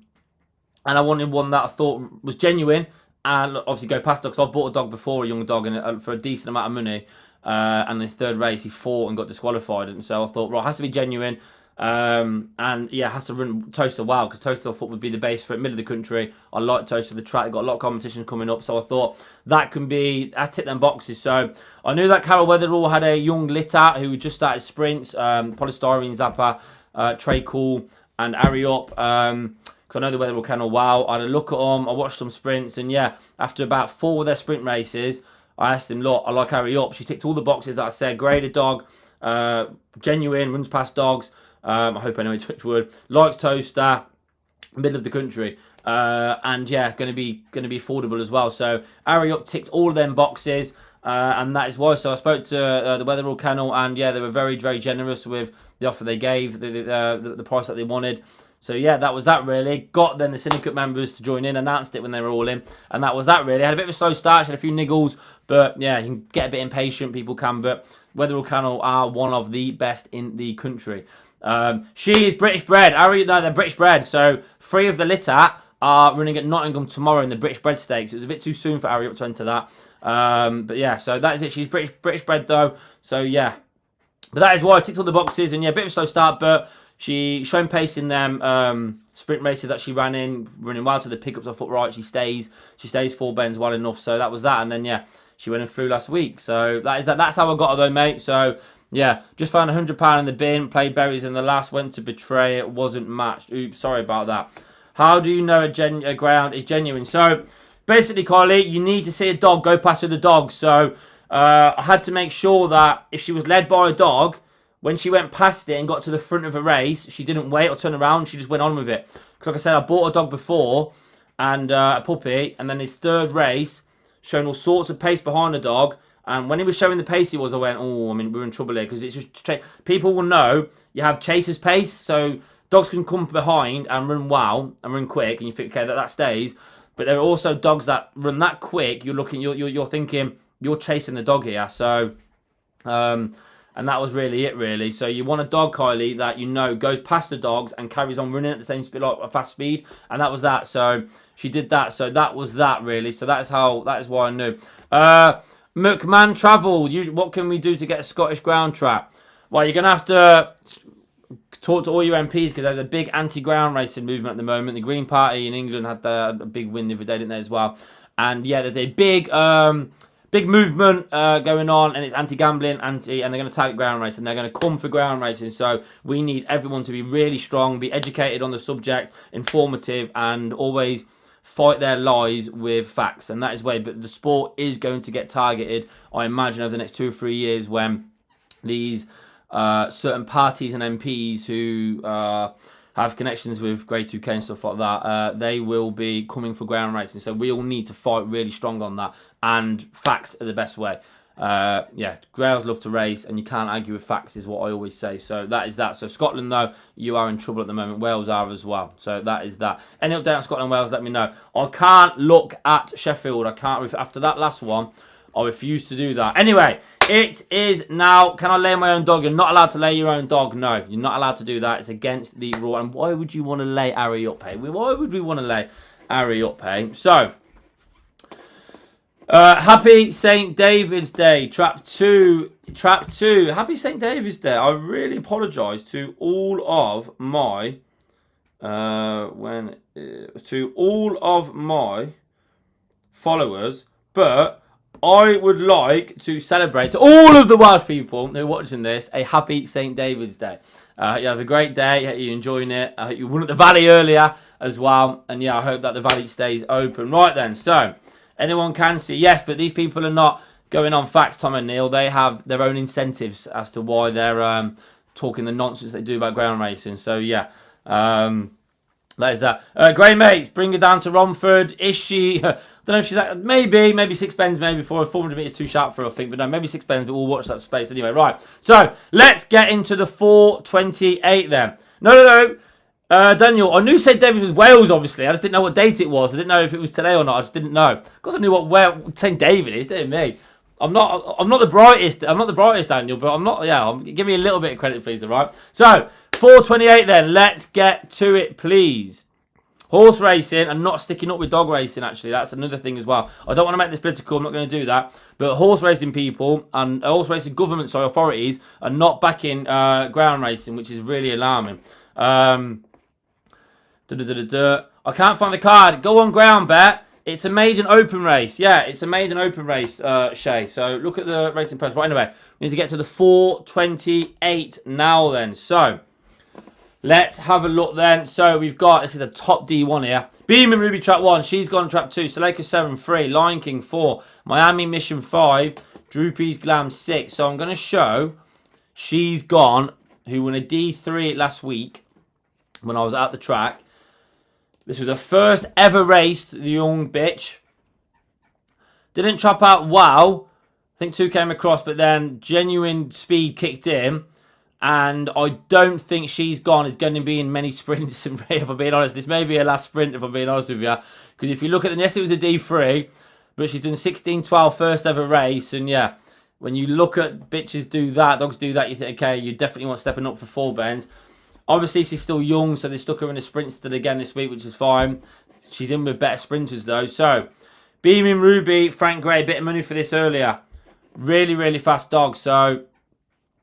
I wanted one that I thought was genuine. And obviously go past dog. Because I bought a dog before, a young dog, and for a decent amount of money. And the third race he fought and got disqualified, and so I thought, right, it has to be genuine, and yeah, it has to run Toaster well, because Toaster I thought would be the base for it, middle of the country. I like Toaster, the track, got a lot of competition coming up, so I thought that can be, that's tick them boxes. So I knew that Carol Weatherall had a young litter who just started sprints, Polystyrene, Zappa, Trey Cool, and Harry Up, because I know the Weatherall kennel well. I had a look at them, I watched some sprints, and yeah, after about 4 of their sprint races, I asked him, look, I like Harry Up. She ticked all the boxes that I said. Graded dog, genuine, runs past dogs. I hope I know touch wood. Likes Toaster, middle of the country, and yeah, going to be affordable as well. So Harry Up ticked all of them boxes, and that is why. So I spoke to the Weatherall kennel, and yeah, they were very, very generous with the offer they gave, the price that they wanted. So yeah, that was that really. Got then the syndicate members to join in, announced it when they were all in, and that was that really. Had a bit of a slow start, had a few niggles, but yeah, you can get a bit impatient, people can, but Weatherall Kennel are one of the best in the country. She is British bred. They're British bred, so 3 of the litter are running at Nottingham tomorrow in the British bred stakes. It was a bit too soon for Harry Up to enter that. But yeah, so that is it. She's British bred though, so yeah. But that is why I ticked all the boxes, and yeah, a bit of a slow start, but she shown pace in them sprint races that she ran in, running well to the pickups. I thought, right, she stays 4 bends well enough. So that was that. And then, yeah, she went and through last week. So that is that. That's how I got her, though, mate. So, yeah, just found £100 in the bin, played berries in the last, went to betray it, wasn't matched. Oops, sorry about that. How do you know a ground is genuine? So, basically, Carly, you need to see a dog go past with a dog. So, I had to make sure that if she was led by a dog, when she went past it and got to the front of a race, she didn't wait or turn around. She just went on with it. Because like I said, I bought a dog before, and a puppy, and then his third race, showing all sorts of pace behind the dog. And when he was showing the pace he was, I went, oh, I mean, we're in trouble here. Because it's just, people will know you have chaser's pace. So dogs can come behind and run well and run quick. And you think, okay, that stays. But there are also dogs that run that quick. You're thinking, you're chasing the dog here. So, and that was really it, really. So you want a dog, Kylie, that you know goes past the dogs and carries on running at the same speed, like a fast speed. And that was that. So she did that. So that was that, really. So that is why I knew. McMahon Travel. What can we do to get a Scottish ground trap? Well, you're going to have to talk to all your MPs, because there's a big anti-ground racing movement at the moment. The Green Party in England had a big win the other day, didn't they, as well? And yeah, there's a big movement going on, and it's anti-gambling, and they're going to target ground racing. They're going to come for ground racing. So we need everyone to be really strong, be educated on the subject, informative, and always fight their lies with facts. And that is where, but the sport is going to get targeted, I imagine, over the next 2 or 3 years, when these certain parties and MPs who have connections with Grade 2K and stuff like that, they will be coming for ground racing. So we all need to fight really strong on that. And facts are the best way. Yeah, Grails love to race, and you can't argue with facts, is what I always say. So that is that. So Scotland, though, you are in trouble at the moment. Wales are as well. So that is that. Any update on Scotland and Wales, let me know. I can't look at Sheffield. I can't. After that last one, I refuse to do that. Anyway, it is now, can I lay my own dog? You're not allowed to lay your own dog. No, you're not allowed to do that. It's against the rule. And why would you want to lay Ari up, hey? Why would we want to lay Ari up, hey? So, happy St. David's Day, trap two. Happy St. David's Day. I really apologise to all of my, followers, but I would like to celebrate to all of the Welsh people who are watching this a happy St. David's Day. You have a great day. I hope you're enjoying it. I hope you won at the Valley earlier as well. And yeah, I hope that the Valley stays open. Right then, so anyone can see. Yes, but these people are not going on facts, Tom and Neil. They have their own incentives as to why they're talking the nonsense they do about greyhound racing. So yeah, that is that. Grey Mates, bring her down to Romford. Is she? I don't know if she's at, maybe 6 pens, maybe 400 metres too sharp for her, I think. But no, maybe 6 pens, but we'll watch that space anyway. Right, so let's get into the 4:28 then. No. Daniel, I knew St. David's was Wales, obviously. I just didn't know what date it was. I didn't know if it was today or not. I just didn't know. Of course I knew what St. David is, didn't me? I'm not the brightest. I'm not the brightest, Daniel, but I'm not. Yeah, give me a little bit of credit, please. All right. So 4:28 then. Let's get to it, please. Horse racing and not sticking up with dog racing. Actually, that's another thing as well. I don't want to make this political. I'm not going to do that. But horse racing people and horse racing governments, sorry, authorities are not backing ground racing, which is really alarming. I can't find the card. Go on ground bet. It's a maiden open race. Yeah, it's a maiden open race, Shay. So look at the racing post. Right, anyway, we need to get to the 4:28 now then. So let's have a look then. So we've got, this is a top D1 here. Beam and Ruby trap 1. She's gone trap 2. Saleka 7, 3. Lion King 4. Miami Mission 5. Droopy's Glam 6. So I'm going to show She's Gone, who won a D3 last week when I was at the track. This was her first ever race, the young bitch. Didn't trap out wow. I think 2 came across, but then genuine speed kicked in. And I don't think She's Gone is going to be in many sprints, if I'm being honest. This may be her last sprint, if I'm being honest with you. Because if you look at the, yes, it was a D3, but she's done 16-12 first ever race. And yeah, when you look at bitches do that, dogs do that, you think, okay, you definitely want stepping up for 4 bends. Obviously, she's still young, so they stuck her in a sprint still again this week, which is fine. She's in with better sprinters, though. So, Beaming Ruby, Frank Gray, bit of money for this earlier. Really, really fast dog. So,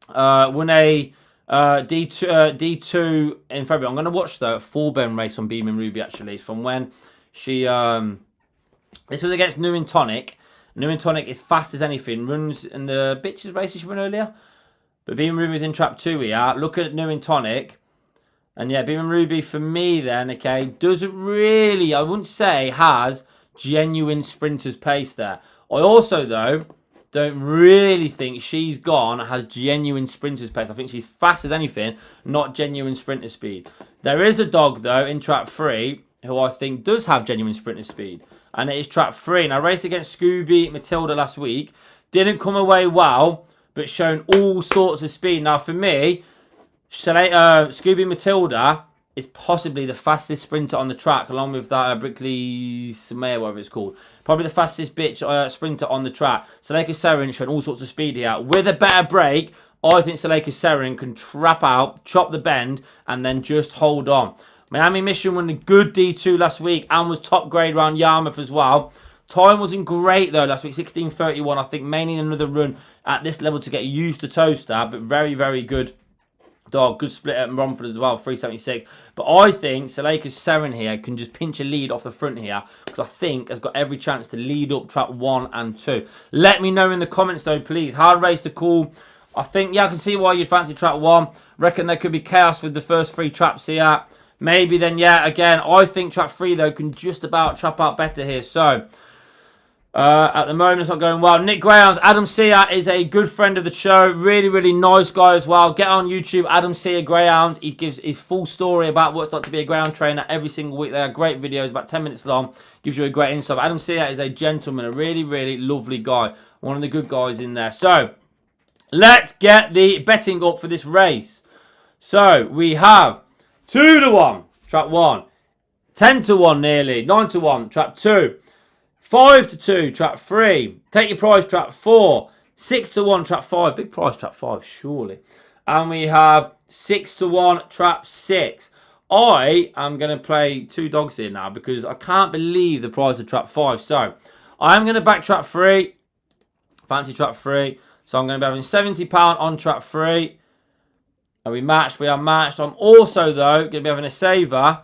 won a D2 in February. I'm going to watch the full bend race on Beaming Ruby, actually, from when she... this was against New and Tonic. New and Tonic is fast as anything. Runs in the bitches race she ran earlier. But Beaming Ruby's in trap 2 here. Look at New and Tonic. And yeah, Beaming Ruby for me then, okay, doesn't really, I wouldn't say, has genuine sprinter's pace there. I also, though, don't really think She's Gone has genuine sprinter's pace. I think she's fast as anything, not genuine sprinter speed. There is a dog, though, in trap 3, who I think does have genuine sprinter speed. And it is trap 3. Now, I raced against Scooby Matilda last week. Didn't come away well, but shown all sorts of speed. Now, for me... Scooby Matilda is possibly the fastest sprinter on the track, along with that Brickley Samaya, whatever it's called. Probably the fastest bitch sprinter on the track. Saleka Seren showing all sorts of speed here. With a better break, I think Saleka Seren can trap out, chop the bend, and then just hold on. Miami Mission won a good D2 last week and was top grade around Yarmouth as well. Time wasn't great though last week, 16:31. I think mainly another run at this level to get used to TOWCESTER, but very, very good. Dog, good split at Romford as well, 376. But I think Saleka Seren here can just pinch a lead off the front here, because I think has got every chance to lead up trap 1 and 2. Let me know in the comments though, please. Hard race to call. I think, yeah, I can see why you'd fancy trap 1. Reckon there could be chaos with the first 3 traps here. Maybe then, yeah, again, I think trap 3 though can just about trap out better here. So, at the moment, it's not going well. Nick Greyhounds, Adam Sear is a good friend of the show. Really, really nice guy as well. Get on YouTube, Adam Sear Greyhound. He gives his full story about what it's like to be a greyhound trainer every single week. They are great videos, about 10 minutes long. Gives you a great insight. Adam Sear is a gentleman, a really, really lovely guy. One of the good guys in there. So, let's get the betting up for this race. So, we have 2-1, trap 1. 10-1 nearly. 9-1, trap 2. 5-2, trap 3. Take your prize, trap 4. 6-1, trap 5. Big prize, trap 5, surely. And we have 6-1, trap 6. I am going to play 2 dogs here now because I can't believe the prize of trap 5. So, I'm going to back trap 3. Fancy trap 3. So, I'm going to be having £70 on trap 3. Are we matched? We are matched. I'm also, though, going to be having a saver.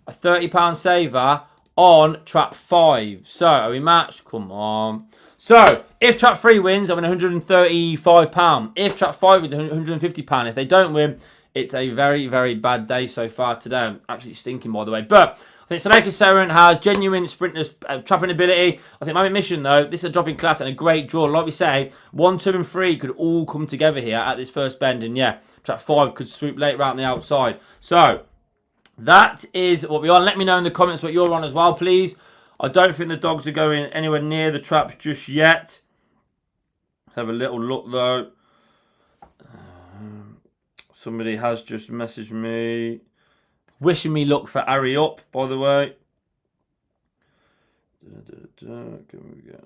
A £30 saver on trap 5. So, are we matched? Come on. So, if trap 3 wins, I win £135. If trap 5 wins, £150. If they don't win, it's a very, very bad day so far today. I'm absolutely stinking, by the way. But I think Seneca Seren has genuine sprinters trapping ability. I think my mission, though, this is a dropping class and a great draw. Like we say, 1, 2, and 3 could all come together here at this first bend. And yeah, trap 5 could swoop later out on the outside. So, that is what we're on. Let me know in the comments what you're on as well, please. I don't think the dogs are going anywhere near the traps just yet. Let's have a little look, though. Somebody has just messaged me. Wishing me luck for Harry up, by the way. Can we get...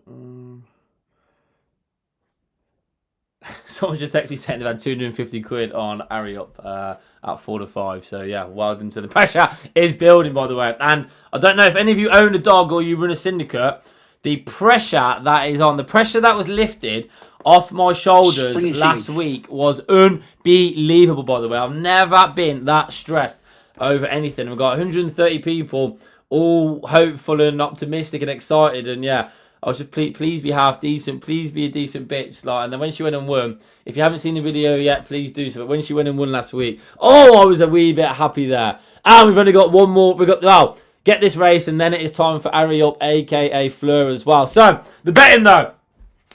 Someone just texted me saying they've had 250 quid on Harry up at 4-5. So, yeah, well done to the pressure is building, by the way. And I don't know if any of you own a dog or you run a syndicate, the pressure that is on, the pressure that was lifted off my shoulders last week was unbelievable, by the way. I've never been that stressed over anything. We've got 130 people all hopeful and optimistic and excited. And, yeah, I was just, please be half decent. Please be a decent bitch. Like, and then when she went and won, if you haven't seen the video yet, please do so. But when she went and won last week, oh, I was a wee bit happy there. And we've only got one more. We've got, well, get this race, and then it is time for Harry up, a.k.a. Fleur as well. So, the betting, though.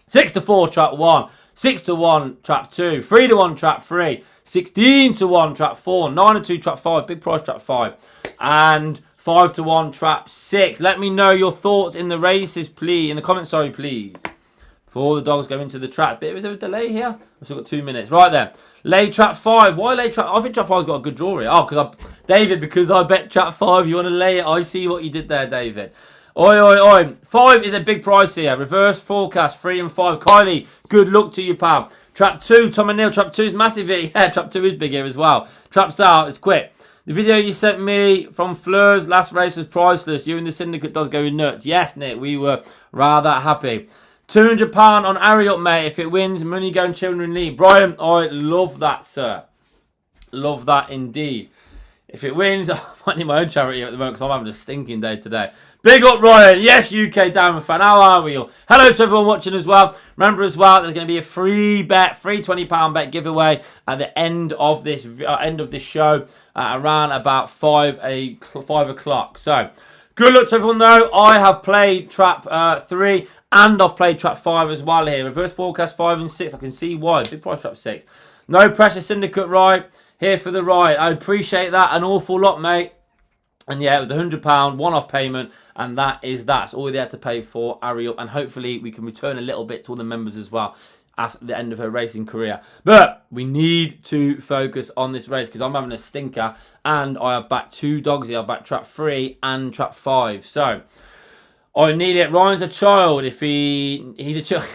6-4, trap 1. 6-1, trap 2. 3-1, trap 3. 16-1, trap 4. 9-2, trap 5. Big price, trap 5. And 5-1, trap 6. Let me know your thoughts in the races, please. In the comments, sorry, please. Before the dogs go into the trap. Bit of a delay here. I've still got 2 minutes. Right then. Lay trap 5. Why lay trap? I think trap 5's got a good draw here. Oh, David, because I bet trap 5. You want to lay it? I see what you did there, David. Oi, oi, oi. 5 is a big price here. Reverse forecast, 3 and 5. Kylie, good luck to you, pal. Trap 2, Tom and Neil. Trap 2 is massive here. Yeah, trap 2 is big here as well. Traps out. It's quick. The video you sent me from Fleur's last race was priceless. You and the syndicate does going nuts. Yes, Nick, we were rather happy. £200 on Harry up, mate. If it wins, money going Children League. Brian, I love that, sir. Love that indeed. If it wins, I might need my own charity at the moment because I'm having a stinking day today. Big up, Ryan. Yes, UK Diamond fan. How are we all? Hello to everyone watching as well. Remember as well, there's going to be a free bet, free £20 bet giveaway at the end of this show around about 5 o'clock. So, good luck to everyone though. I have played trap 3 and I've played trap 5 as well here. Reverse forecast 5 and 6. I can see why. Big price trap 6. No pressure syndicate right. Here for the ride. I appreciate that an awful lot, mate. And yeah, it was £100 one-off payment, and that's all they had to pay for Ariel. And hopefully we can return a little bit to all the members as well after the end of her racing career. But we need to focus on this race because I'm having a stinker, and I have backed 2 dogs here. I've backed trap 3 and trap 5. So I need it. Ryan's a child. If he's a child.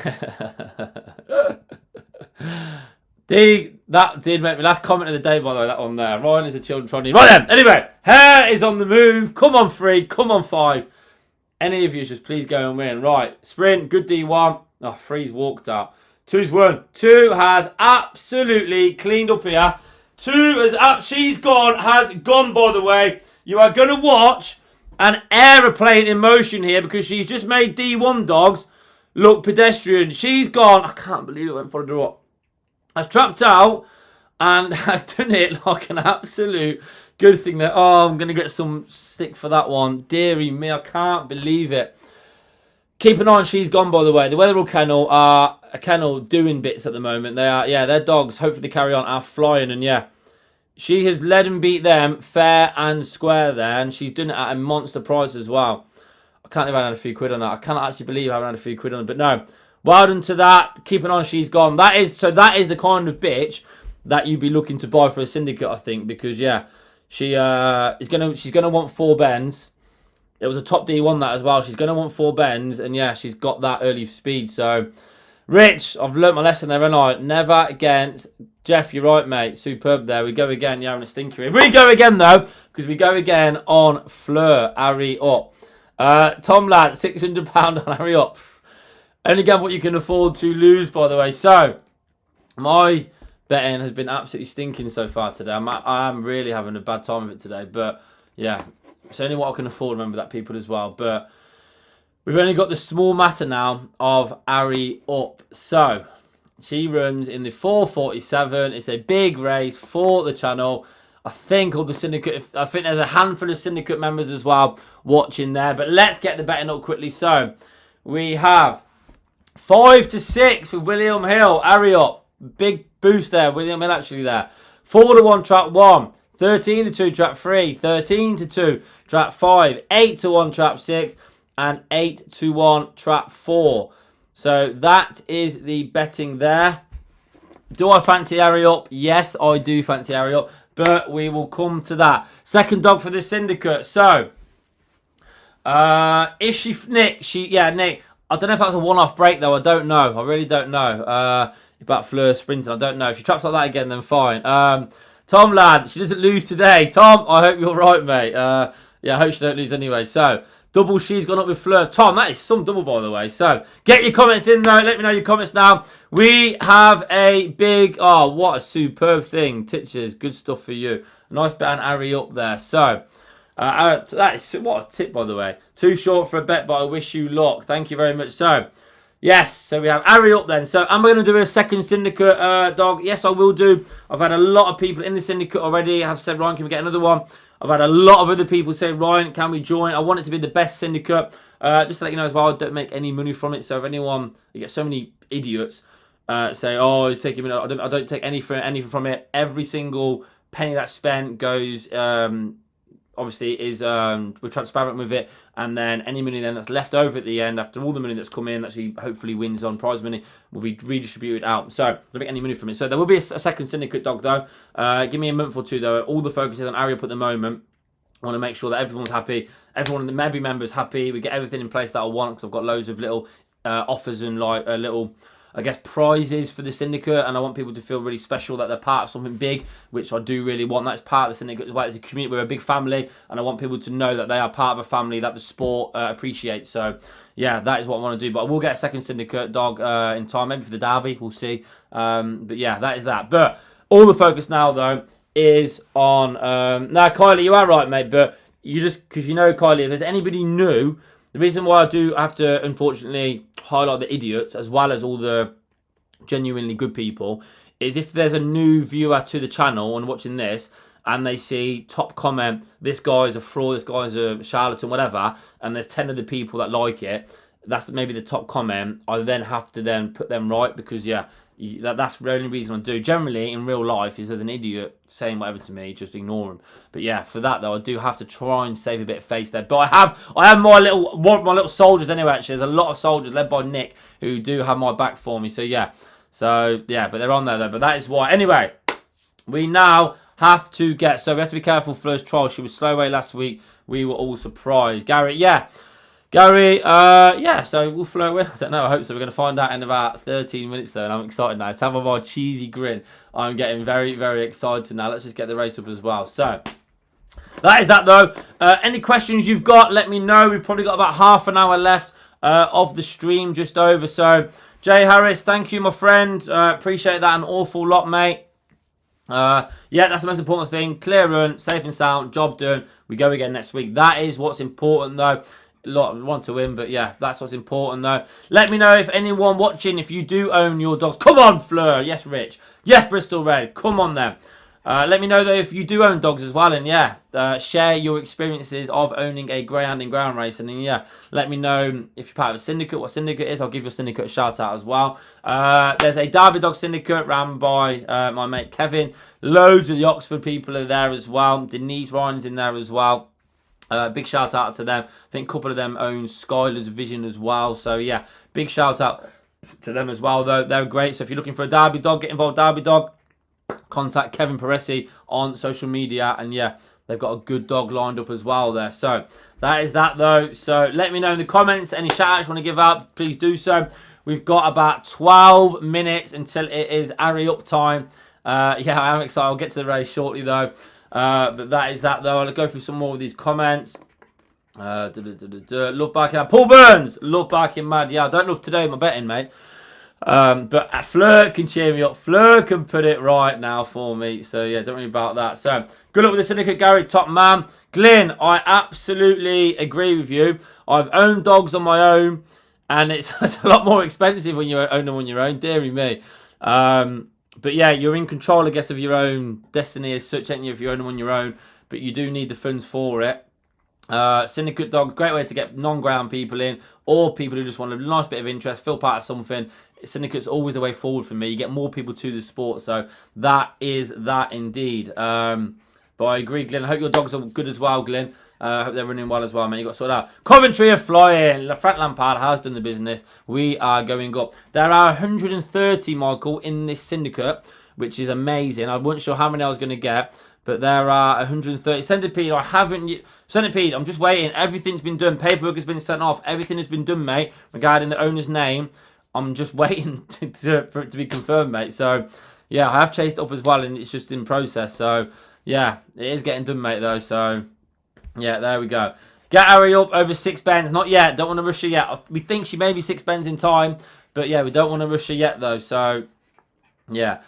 That did make me last comment of the day, by the way, that one there. Ryan is a children trying to... Right then, anyway, Hare is on the move. Come on, 3. Come on, 5. Any of you just please go and win. Right, sprint, good D1. Oh, 3's walked out. 2's won. 2 has absolutely cleaned up here. 2 has... she's gone, has gone, by the way. You are going to watch an aeroplane in motion here because she's just made D1 dogs look pedestrian. She's gone. I can't believe it went for a draw. Has trapped out and has done it like an absolute good thing there. Oh, I'm going to get some stick for that one. Deary me, I can't believe it. Keep an eye on She's Gone, by the way. The Weatherall Kennel are a kennel doing bits at the moment. They are, yeah, their dogs, hopefully they carry on, are flying. And yeah, she has led and beat them fair and square there. And she's done it at a monster price as well. I can't even have had a few quid on that. I cannot actually believe I haven't had a few quid on it. But no. Well done to that. Keep an eye on She's Gone. That is the kind of bitch that you'd be looking to buy for a syndicate, I think, because yeah, she's gonna want 4 bends. it was a top D1 that as well. She's going to want 4 bends, and yeah, she's got that early speed. So, Rich, I've learnt my lesson there, haven't I? Never against Jeff. You're right, mate. Superb there. We go again. You're having a stinker here. We go again, though, because we go again on Fleur. Harry up. Tom Ladd, £600 on Harry up. Only get what you can afford to lose, by the way. So, my betting has been absolutely stinking so far today. I am really having a bad time of it today. But, yeah, it's only what I can afford, remember that, people, as well. But we've only got the small matter now of Harry up. So, she runs in the 4:47. It's a big race for the channel. I think all the syndicate, I think there's a handful of syndicate members as well watching there. But let's get the betting up quickly. So, we have 5 to 6 with William Hill. Harry up. Big boost there. William Hill actually there. 4 to 1 trap 1. 13 to 2 trap 3. 13 to 2 trap 5. 8 to 1 trap 6. And 8 to 1 trap 4. So that is the betting there. Do I fancy Harry up? Yes, I do fancy Harry up. But we will come to that. Second dog for the syndicate. So, is she Nick? Nick. I don't know if that was a one-off break, though. I don't know. I really don't know. About Fleur sprinting, I don't know. If she traps like that again, then fine. Tom Ladd, she doesn't lose today. Tom, I hope you're right, mate. Yeah, I hope she don't lose anyway. So, double she's gone up with Fleur. Tom, that is some double, by the way. So, get your comments in, though. Let me know your comments now. We have a big... Oh, what a superb thing. Titches, good stuff for you. Nice bet and Harry up there. So... that is what a tip, by the way. Too short for a bet, but I wish you luck. Thank you very much. So, yes, so we have Harry up then. So, am I going to do a second syndicate dog? Yes, I will do. I've had a lot of people in the syndicate already have said, Ryan, can we get another one? I've had a lot of other people say, Ryan, can we join? I want it to be the best syndicate. Just to let you know as well, I don't make any money from it. So, if anyone, you get so many idiots say, oh, you're taking money. I don't take anything from it. Every single penny that's spent goes... obviously is we're transparent with it, and then any money then that's left over at the end after all the money that's come in actually hopefully wins on prize money will be redistributed out. So don't get any money from it. So there will be a second syndicate dog though. Give me a month or two though. All the focus is on Harry up at the moment. I want to make sure that everyone's happy, every member's happy. We get everything in place that I want, because I've got loads of little offers and like little, I guess, prizes for the syndicate, and I want people to feel really special that they're part of something big, which I do really want. That's part of the syndicate as well. It's a community, we're a big family, and I want people to know that they are part of a family that the sport appreciates. So, yeah, that is what I want to do. But I will get a second syndicate dog in time, maybe for the derby, we'll see. But yeah, that is that. But all the focus now, though, is on... now, Kylie, you are right, mate, but you just... Because you know, Kylie, if there's anybody new... The reason why I do have to, unfortunately, highlight the idiots as well as all the genuinely good people is if there's a new viewer to the channel and watching this and they see top comment, this guy's a fraud, this guy's a charlatan, whatever, and there's 10 other people that like it, that's maybe the top comment, I then have to then put them right because, yeah, that's the only reason I do. Generally, in real life, is there's an idiot saying whatever to me, just ignore him. But yeah, for that though, I do have to try and save a bit of face there. But I have my little soldiers anyway. Actually, there's a lot of soldiers led by Nick who do have my back for me. So yeah, but they're on there though. But that is why. Anyway, we now have to get. So we have to be careful. Fleur's trial. She was slow away last week. We were all surprised. Gary, yeah. So we'll Fleur win. I don't know, I hope so. We're going to find out in about 13 minutes though, and I'm excited now. To have my cheesy grin, I'm getting very, very excited now. Let's just get the race up as well. So, that is that though. Any questions you've got, let me know. We've probably got about half an hour left of the stream, just over. So, Jay Harris, thank you, my friend. Appreciate that an awful lot, mate. Yeah, that's the most important thing. Clear run, safe and sound, job done. We go again next week. That is what's important though. Want to win, but yeah, that's what's important though. Let me know if anyone watching, if you do own your dogs. Come on, Fleur. Yes, Rich. Yes, Bristol Red. Come on then. Let me know though if you do own dogs as well, and yeah, share your experiences of owning a greyhound in ground racing, and yeah, let me know if you're part of a syndicate, what syndicate is. I'll give your syndicate a shout out as well. There's a Derby Dog syndicate run by my mate Kevin. Loads of the Oxford people are there as well. Denise Ryan's in there as well. Big shout out to them. I think a couple of them own Skylar's Vision as well. So yeah, big shout out to them as well though. They're great. So if you're looking for a Derby dog, get involved Derby Dog. Contact Kevin Paresi on social media, and yeah, they've got a good dog lined up as well there. So that is that though. So let me know in the comments any shout outs you want to give out, please do so. We've got about 12 minutes until it is Harry up time. Yeah, I am excited. I'll get to the race shortly though. But that is that though. I'll go through some more of these comments. Love barking mad. Paul Burns, love barking mad. Yeah, I don't love today my betting, mate. But Fleur can cheer me up. Fleur can put it right now for me. So yeah, don't worry about that. So good luck with the syndicate, Gary, top man. Glyn, I absolutely agree with you. I've owned dogs on my own, and it's a lot more expensive when you own them on your own. Deary me. But yeah, you're in control, I guess, of your own destiny as such, ain't you, if you own them on your own. But you do need the funds for it. Syndicate dogs, great way to get non-ground people in, or people who just want a nice bit of interest, feel part of something. Syndicate's always the way forward for me. You get more people to the sport, so that is that indeed. But I agree, Glenn. I hope your dogs are good as well, Glenn. I hope they're running well as well, man. You got to sort out. Coventry are flying. Frank Lampard has done the business. We are going up. There are 130, Michael, in this syndicate, which is amazing. I wasn't sure how many I was going to get, but there are 130. Centipede, I haven't. Centipede, I'm just waiting. Everything's been done. Paperwork has been sent off. Everything has been done, mate, regarding the owner's name. I'm just waiting for it to be confirmed, mate. So, yeah, I have chased up as well, and it's just in process. So, yeah, it is getting done, mate, though. So, yeah, there we go. Get Harry up over 6 bends. Not yet. Don't want to rush her yet. We think she may be 6 bends in time. But, yeah, we don't want to rush her yet, though. So, yeah.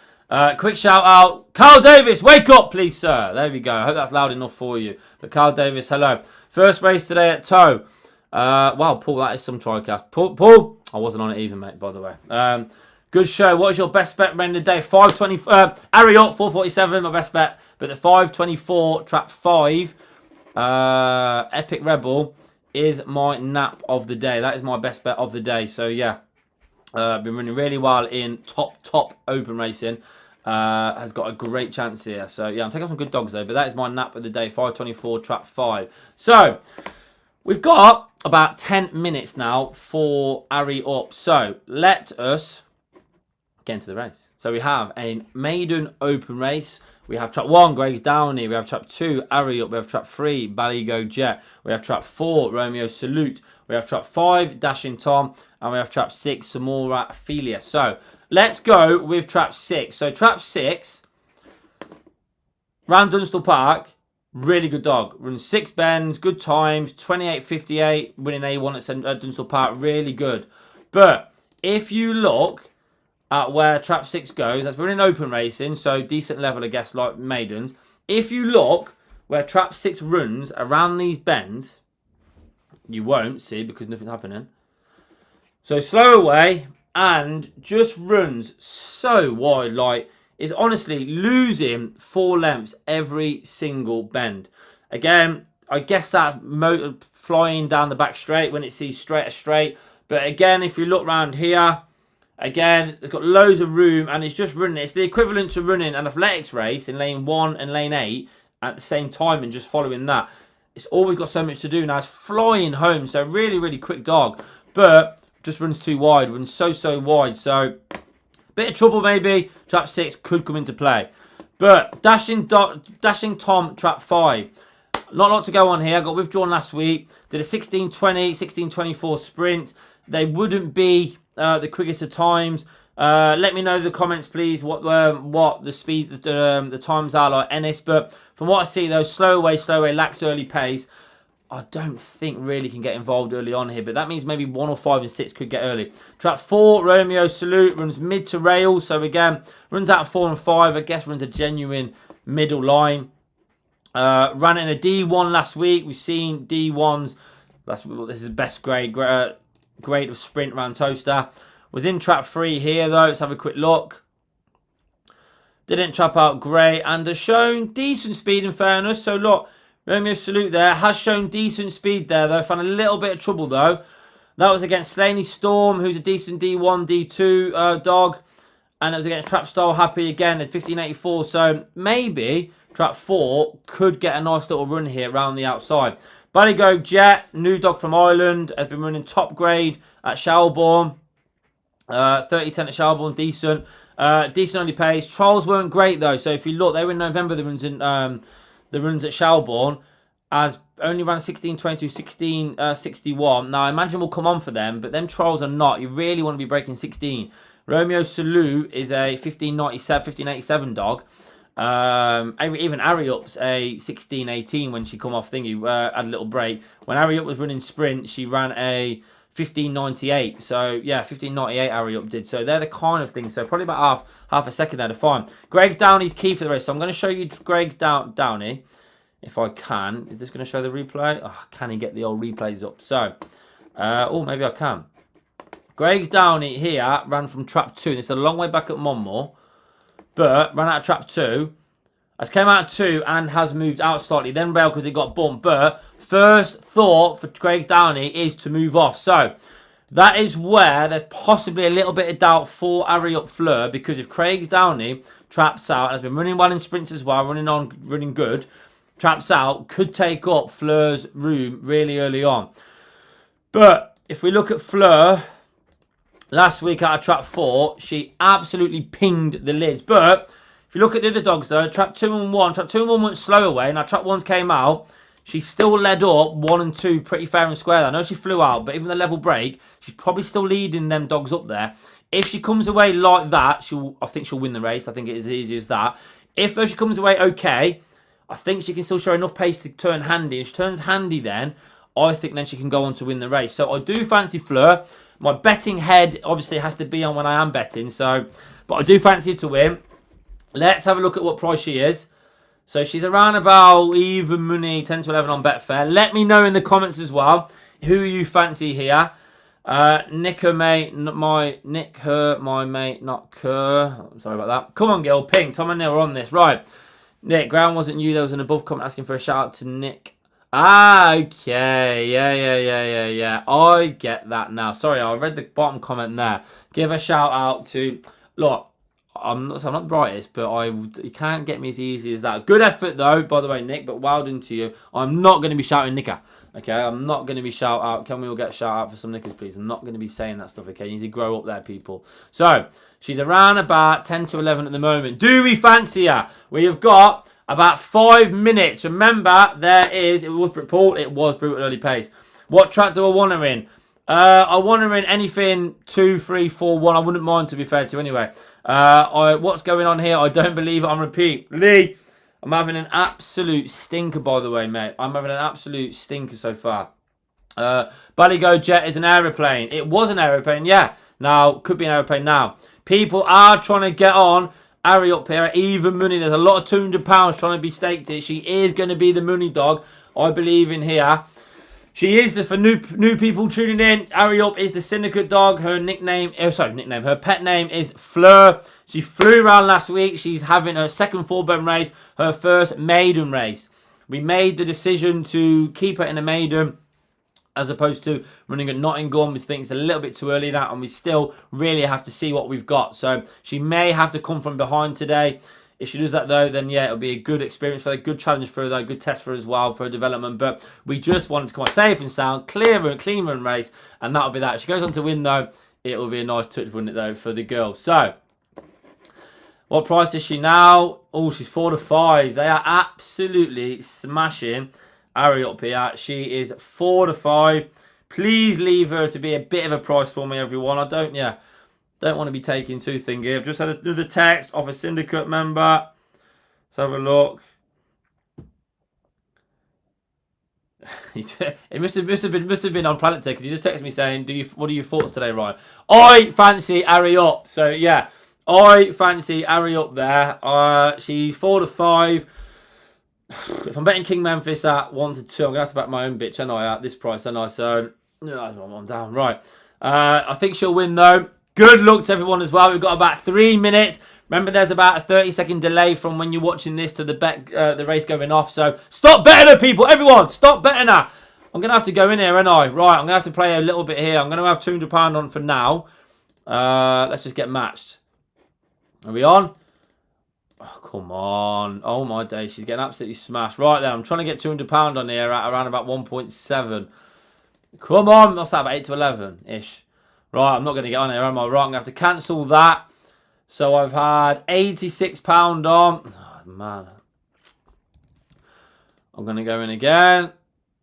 Quick shout out. Carl Davis, wake up, please, sir. There we go. I hope that's loud enough for you. But Carl Davis, hello. First race today at Tow. Wow, Paul, that is some TriCast. Paul, I wasn't on it even, mate, by the way. Good show. What is your best bet remaining the day? 520. Harry up, 447, my best bet. But the 524, trap 5, Epic Rebel is my nap of the day. That is my best bet of the day. So, yeah. Been running really well in top open racing. Has got a great chance here. So, yeah, I'm taking some good dogs, though. But that is my nap of the day, 524, trap 5. So, we've got about 10 minutes now for Harry up. So, let us get into the race. So, we have a maiden open race. We have trap 1, Greg's Downey. We have trap 2, Harry up. We have trap 3, Ballygo Jet. We have trap 4, Romeo Salute. We have trap 5, Dashing Tom. And we have trap 6, Samora Ophelia. So, let's go with trap 6. So, trap 6, round Dunstall Park. Really good dog. Runs 6 bends, good times, 28.58, winning A1 at Dunstall Park. Really good. But if you look at where trap 6 goes, that's running open racing, so decent level, I guess, like maidens. If you look where trap 6 runs around these bends, you won't see because nothing's happening. So slow away and just runs so wide, like, is honestly losing 4 lengths every single bend. Again, I guess that motor flying down the back straight when it sees straight. But again, if you look round here, again, it's got loads of room and it's just running. It's the equivalent to running an athletics race in lane 1 and lane 8 at the same time and just following that. It's always got so much to do now. It's flying home, so really, really quick dog. But just runs too wide, runs so wide. So bit of trouble maybe. Trap 6 could come into play. But Dashing Tom, trap 5. Not a lot to go on here. I got withdrawn last week. Did a 16:20, 16:24 sprint. They wouldn't be the quickest of times. Let me know in the comments, please, what the speed, the times are like Ennis. But from what I see, though, slow away, lacks early pace. I don't think really can get involved early on here, but that means maybe 1 or 5 and 6 could get early. Trap 4, Romeo Salute, runs mid to rail. So again, runs out 4 and 5. I guess runs a genuine middle line. Ran in a D1 last week. We've seen D1s. This is the best grade of sprint around TOWCESTER. Was in trap 3 here, though. Let's have a quick look. Didn't trap out great and has shown decent speed in fairness. So look, Romeo Salute there has shown decent speed there, though. Found a little bit of trouble, though. That was against Slaney Storm, who's a decent D1, D2 dog. And it was against Trap Style Happy again at 15.84. So maybe trap 4 could get a nice little run here around the outside. Ballygo Jet, new dog from Ireland, has been running top grade at Shelbourne. 30-10 at Shelbourne, decent. Decent only pace. Trials weren't great, though. So if you look, they were in November, the runs in the runs at Shelbourne, has only ran 16.22, 16.61. Now, I imagine we'll come on for them, but them trials are not. You really want to be breaking 16. Romeo Salou is a 15.87 dog. Even Ariup's a 16.18 when she come off thingy, had a little break. When Ariup was running sprint, she ran a 15.98. So, yeah, 15.98 Ariup did. So, they're the kind of things. So, probably about half a second there to find. Greg's Downey's key for the race. So, I'm going to show you Greg's Downey. If I can. Is this going to show the replay? Oh, can he get the old replays up? So, maybe I can. Greg's Downey here ran from trap 2. This is a long way back at Monmore. But ran out of trap 2. Has came out of 2 and has moved out slightly. Then railed because it got bumped. But first thought for Greg's Downey is to move off. So, that is where there's possibly a little bit of doubt for Ariup Fleur. Because if Craig's Downey traps out and has been running well in sprints as well, running good, traps out, could take up Fleur's room really early on. But if we look at Fleur, last week out of trap 4, she absolutely pinged the lids. But if you look at the other dogs though, trap 2 and 1 went slow away. Now trap 1's came out. She still led up 1 and 2 pretty fair and square. I know she flew out, but even the level break, she's probably still leading them dogs up there. If she comes away like that, I think she'll win the race. I think it is as easy as that. If though she comes away okay, I think she can still show enough pace to turn handy. If she turns handy then, I think then she can go on to win the race. So I do fancy Fleur. My betting head obviously has to be on when I am betting. But I do fancy her to win. Let's have a look at what price she is. So she's around about even money, 10 to 11 on Betfair. Let me know in the comments as well who you fancy here. Nick her, mate, my mate, not Kerr. Sorry about that. Come on, Gil. Ping. Tom and Neil are on this. Right. Nick, ground wasn't you. There was an above comment asking for a shout out to Nick. Ah, okay. Yeah. I get that now. Sorry, I read the bottom comment there. Give a shout out to... Look, I'm not the brightest, but you can't get me as easy as that. Good effort, though, by the way, Nick, but well done to you. I'm not going to be shouting Nicker. Okay, I'm not going to be shout out. Can we all get a shout out for some Nickers, please? I'm not going to be saying that stuff, okay? You need to grow up there, people. So, she's around about 10 to 11 at the moment. Do we fancy her? We have got about 5 minutes. Remember, it was brutal early pace. What track do I want her in? I want her in anything 2, 3, 4, 1. I wouldn't mind, to be fair to you anyway. What's going on here? I don't believe it on repeat. Lee, I'm having an absolute stinker, by the way, mate. I'm having an absolute stinker so far. Ballygo Jet is an aeroplane. It was an aeroplane, yeah. Now, could be an aeroplane now. People are trying to get on Ari up here at even money. There's a lot of £200 trying to be staked here. She is going to be the money dog. I believe in here. She is, for new people tuning in, Ariup is the syndicate dog. Her her pet name is Fleur. She flew around last week. She's having her second full-blown race, her first maiden race. We made the decision to keep her in a maiden as opposed to running at Nottingham. We think it's a little bit too early now, and we still really have to see what we've got. So she may have to come from behind today. If she does that, though, then, yeah, it'll be a good experience for her, good challenge for her, though, good test for her as well, for her development. But we just wanted to come out safe and sound, clean run race, and that'll be that. If she goes on to win, though, it'll be a nice touch, wouldn't it, though, for the girl. So, what price is she now? Oh, she's 4 to 5. They are absolutely smashing Ari up here. She is 4 to 5. Please leave her to be a bit of a price for me, everyone. I don't want to be taking too thingy. I've just had another text off a syndicate member. Let's have a look. It must have been on Planet because he just texted me saying, what are your thoughts today, Ryan? I fancy Ari up. So yeah, I fancy Ari up there. She's 4 to 5. If I'm betting King Memphis at 1 to 2, I'm gonna have to bet my own bitch, I at this price, I. So I'm down. Right. I think she'll win though. Good luck to everyone as well. We've got about 3 minutes. Remember, there's about a 30-second delay from when you're watching this to the race going off. So stop betting her, people. Everyone, stop betting her. I'm going to have to go in here, aren't I? Right, I'm going to have to play a little bit here. I'm going to have £200 on for now. Let's just get matched. Are we on? Oh, come on. Oh, my day. She's getting absolutely smashed. Right then, I'm trying to get £200 on here at around about 1.7. Come on. What's that, about 8 to 11-ish? Right, I'm not going to get on here, am I? Right, I'm going to have to cancel that. So I've had £86 on. Oh, man. I'm going to go in again.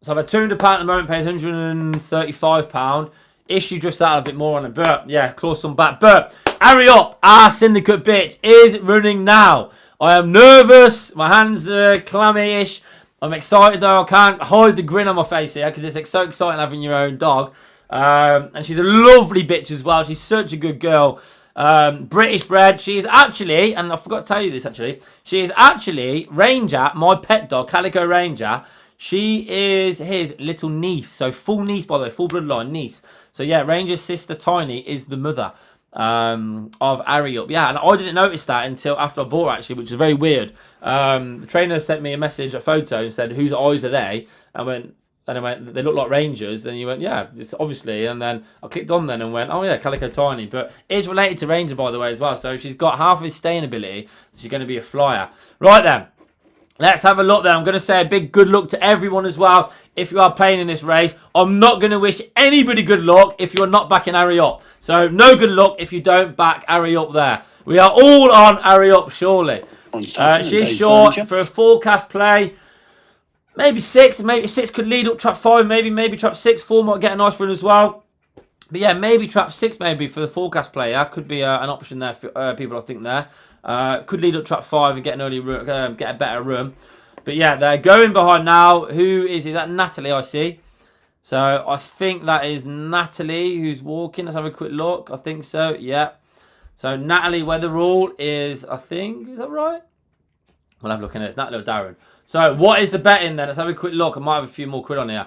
So I've had £200 at the moment, pays £135. Issue drifts out a bit more on it, but yeah, claw some back. But hurry up, our syndicate bitch is running now. I am nervous, my hands are clammy-ish. I'm excited though, I can't hide the grin on my face here because it's so exciting having your own dog. And she's a lovely bitch as well. She's such a good girl. British bred. She is actually, and I forgot to tell you this actually, she is actually Ranger, my pet dog, Calico Ranger. She is his little niece. So full niece, by the way, full bloodline niece. So yeah, Ranger's sister Tiny is the mother of Ariup. Yeah, and I didn't notice that until after I bought her actually, which is very weird. The trainer sent me a message, a photo, and said, whose eyes are they? I went, they look like Rangers. Then you went, yeah, it's obviously. And then I clicked on then and went, oh yeah, Calico Tiny. But it's related to Ranger, by the way, as well. So she's got half of his staying ability. She's going to be a flyer. Right then. Let's have a look then. I'm going to say a big good luck to everyone as well. If you are playing in this race, I'm not going to wish anybody good luck if you're not backing Harry up. So no good luck if you don't back Harry up there. We are all on Harry up, surely. She's short for a forecast play. Maybe 6. Maybe 6 could lead up trap 5. Maybe trap 6. 4 might get a nice run as well. But yeah, maybe trap 6 maybe for the forecast play. That could be an option there for people I think there. Could lead up trap 5 and get an early get a better run. But yeah, they're going behind now. Who is that? Natalie, I see. So I think that is Natalie who's walking. Let's have a quick look. I think so. Yeah. So Natalie Weatherall is, I think, is that right? We'll have a look in it. It's Natalie or Darren. So what is the betting then? Let's have a quick look. I might have a few more quid on here.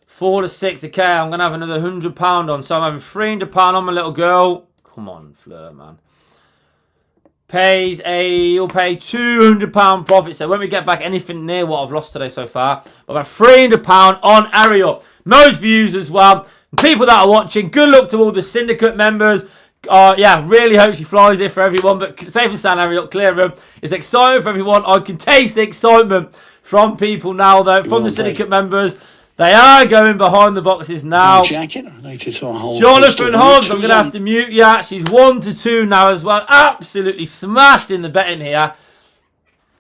4 to 6. Okay, I'm going to have another £100 on. So I'm having £300 on my little girl. Come on, Fleur, man. He'll pay £200 profit. So when we get back anything near what I've lost today so far, I've got £300 on Ariel. Most views as well. People that are watching, good luck to all the syndicate members. Yeah, really hope she flies here for everyone. But safe and sound, Ariel, clear room. It's exciting for everyone. I can taste the excitement from people now, though, from the syndicate members. They are going behind the boxes now. Jonathan Hobbs, I'm going to have to mute you. She's 1 to 2 now as well. Absolutely smashed in the betting here.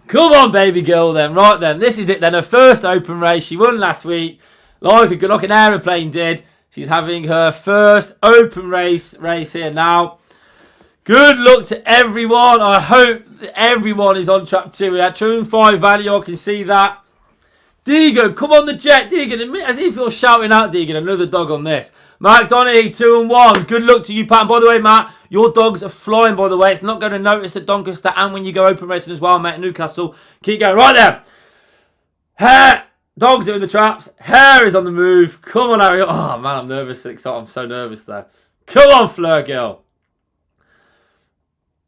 Come on, baby girl, then. Right then, this is it then. Her first open race. She won last week, like an aeroplane did. She's having her first open race here now. Good luck to everyone. I hope that everyone is on trap 2. We had 205 value. I can see that. Deegan, come on the jet, Deegan. As if you're shouting out, Deegan, another dog on this. Mark Donaghy, 2 and 1. Good luck to you, Pat. And by the way, Matt, your dogs are flying, by the way. It's not going to notice at Doncaster and when you go open racing as well, mate, at Newcastle. Keep going. Right there. Hair. Dogs are in the traps. Hair is on the move. Come on, Ariel. Oh, man, I'm nervous. I'm so nervous, though. Come on, Fleur girl.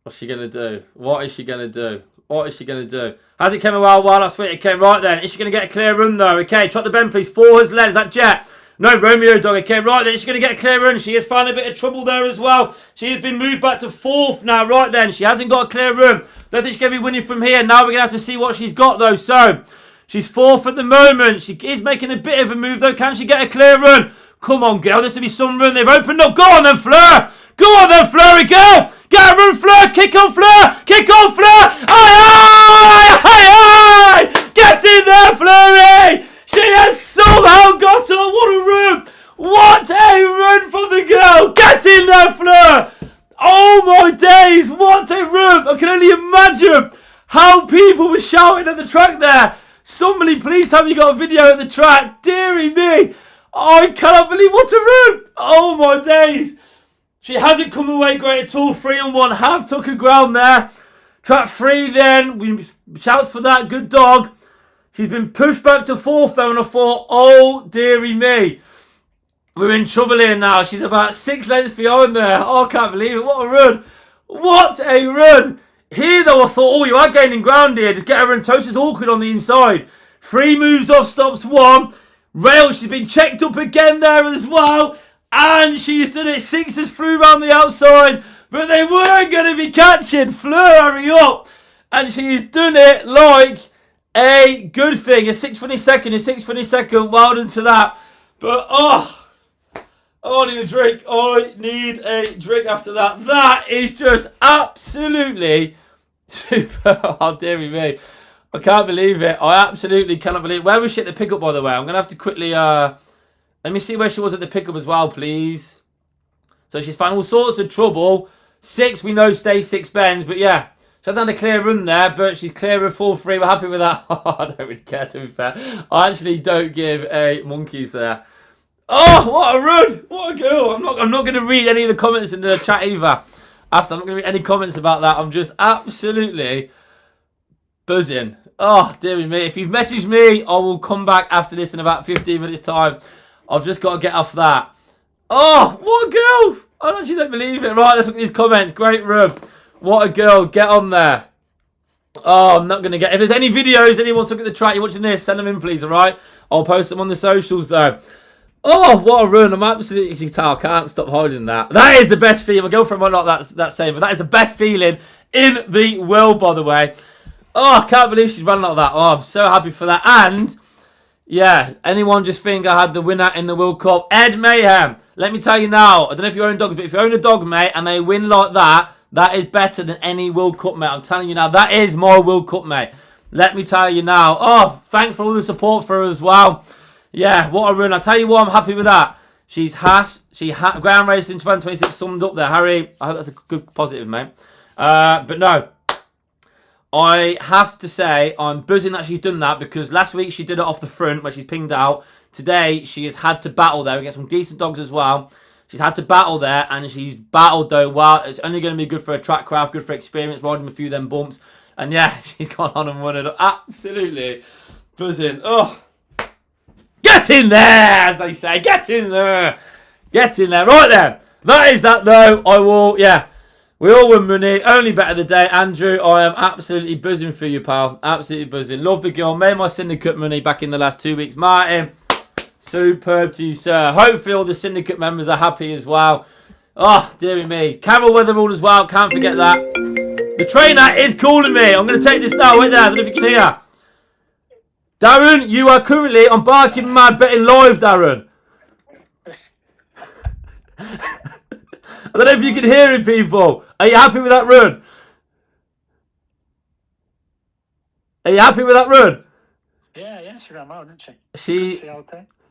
What's she going to do? What is she going to do? What is she going to do? Has it came a while? That's sweet. It came right then. Is she going to get a clear run, though? Okay, trot the bend, please. 4 has led. Is that Jet? No, Romeo dog. Okay, right then. Is she going to get a clear run? She has found a bit of trouble there as well. She has been moved back to 4th now. Right then. She hasn't got a clear run. Don't think she's going to be winning from here. Now we're going to have to see what she's got, though. So, she's 4th at the moment. She is making a bit of a move, though. Can she get a clear run? Come on, girl. This will be some run. They've opened up. Go on then, Fleur. Go on then, Fleury, go! Get a run, Fleur! Kick on, Fleur! Kick on, Fleur! Aye, aye, aye, aye! Get in there, Fleury! She has somehow got her. What a run! What a run from the girl! Get in there, Fleur! Oh my days! What a run! I can only imagine how people were shouting at the track there. Somebody, please tell me you got a video at the track. Deary me! I cannot believe what a run! Oh my days! She hasn't come away great at all. 3 and 1. Have took her ground there. Trap 3 then. We shouts for that. Good dog. She's been pushed back to 4th though. And I thought, oh dearie me. We're in trouble here now. She's about 6 lengths behind there. Oh, I can't believe it. What a run. What a run. Here though I thought, oh, you are gaining ground here. Just get her and TOWCESTER's awkward on the inside. 3 moves off. Stops 1. Rail. She's been checked up again there as well. And she's done it. 6 is through around the outside. But they weren't going to be catching. Fleur, hurry up. And she's done it like a good thing. A 622nd. A 622nd. Well done to that. But, oh, I need a drink. I need a drink after that. That is just absolutely super. Oh, dearie me. I can't believe it. I absolutely cannot believe it. Where was she at the pickup, by the way? I'm going to have to quickly... let me see where she was at the pickup as well, please. So she's found all sorts of trouble. 6, we know, stay 6 bends. But yeah, she hasn't had a clear run there, but she's clear of 4-3. We're happy with that. I don't really care, to be fair. I actually don't give a monkeys there. Oh, what a run. What a girl. I'm not going to read any of the comments in the chat either. I'm not going to read any comments about that. I'm just absolutely buzzing. Oh, dearie me. If you've messaged me, I will come back after this in about 15 minutes' time. I've just got to get off that. Oh, what a girl. I actually don't believe it. Right, let's look at these comments. Great run. What a girl. Get on there. Oh, I'm not going to get... If there's any videos, anyone wants to look at the track, you're watching this, send them in, please, all right? I'll post them on the socials, though. Oh, what a run. I'm absolutely... As you can tell, I can't stop hiding that. That is the best feeling. My girlfriend might not that same, but that is the best feeling in the world, by the way. Oh, I can't believe she's running like that. Oh, I'm so happy for that. And, yeah, anyone just think I had the winner in the World Cup? Ed Mayhem. Let me tell you now, I don't know if you own dogs, but if you own a dog, mate, and they win like that, that is better than any World Cup, mate. I'm telling you now, that is my World Cup, mate. Let me tell you now. Oh, thanks for all the support for her as well. Yeah, what a run. I'll tell you what, I'm happy with that. Greyhound Racing 2026 summed up there, Harry. I hope that's a good positive, mate. But no, I have to say I'm buzzing that she's done that, because last week she did it off the front where she's pinged out. Today she has had to battle there against some decent dogs as well. She's had to battle there, and she's battled though well. It's only going to be good for her track craft, good for experience, riding a few of them bumps. And yeah, she's gone on and won it. Absolutely buzzing. Oh, get in there, as they say. Get in there. Get in there. Right then. That is that though. I will, yeah. We all win money. Only bet of the day. Andrew, I am absolutely buzzing for you, pal. Absolutely buzzing. Love the girl. Made my syndicate money back in the last 2 weeks. Martin, superb to you, sir. Hopefully all the syndicate members are happy as well. Oh, dearie me. Carol Weatherall as well. Can't forget that. The trainer is calling me. I'm going to take this now. Wait there. I don't know if you can hear. Darren, you are currently on Barking Mad betting live, Darren. I don't know if you can hear it, people. Are you happy with that run? Are you happy with that run? Yeah, she ran well, didn't she?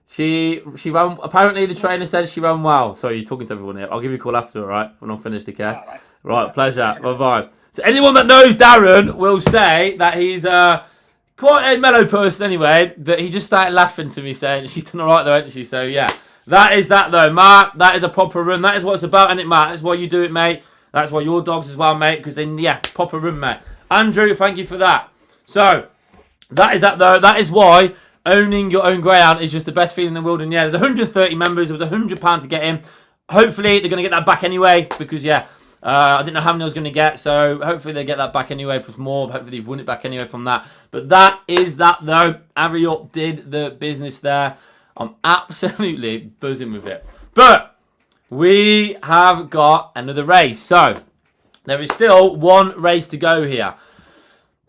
She ran. Apparently, the trainer said she ran well. Sorry, you're talking to everyone here. I'll give you a call after, all right? When I'm finished, okay? Right. Right, pleasure. Bye-bye. So anyone that knows Darren will say that he's quite a mellow person anyway, but he just started laughing to me saying she's done all right though, hasn't she? So, yeah. That is that though, Mark. That is a proper run. That is what it's about, isn't it, Mark? That's why you do it, mate. That's why your dogs as well, mate. Because then, yeah, proper run, mate. Andrew, thank you for that. So, that is that though. That is why owning your own greyhound is just the best feeling in the world. And yeah, there's 130 members. There was £100 to get in. Hopefully, they're going to get that back anyway. Because, yeah, I didn't know how many I was going to get. So, hopefully, they get that back anyway. Plus more. Hopefully, they've won it back anyway from that. But that is that though. Harry Up did the business there. I'm absolutely buzzing with it. But we have got another race. So, there is still one race to go here.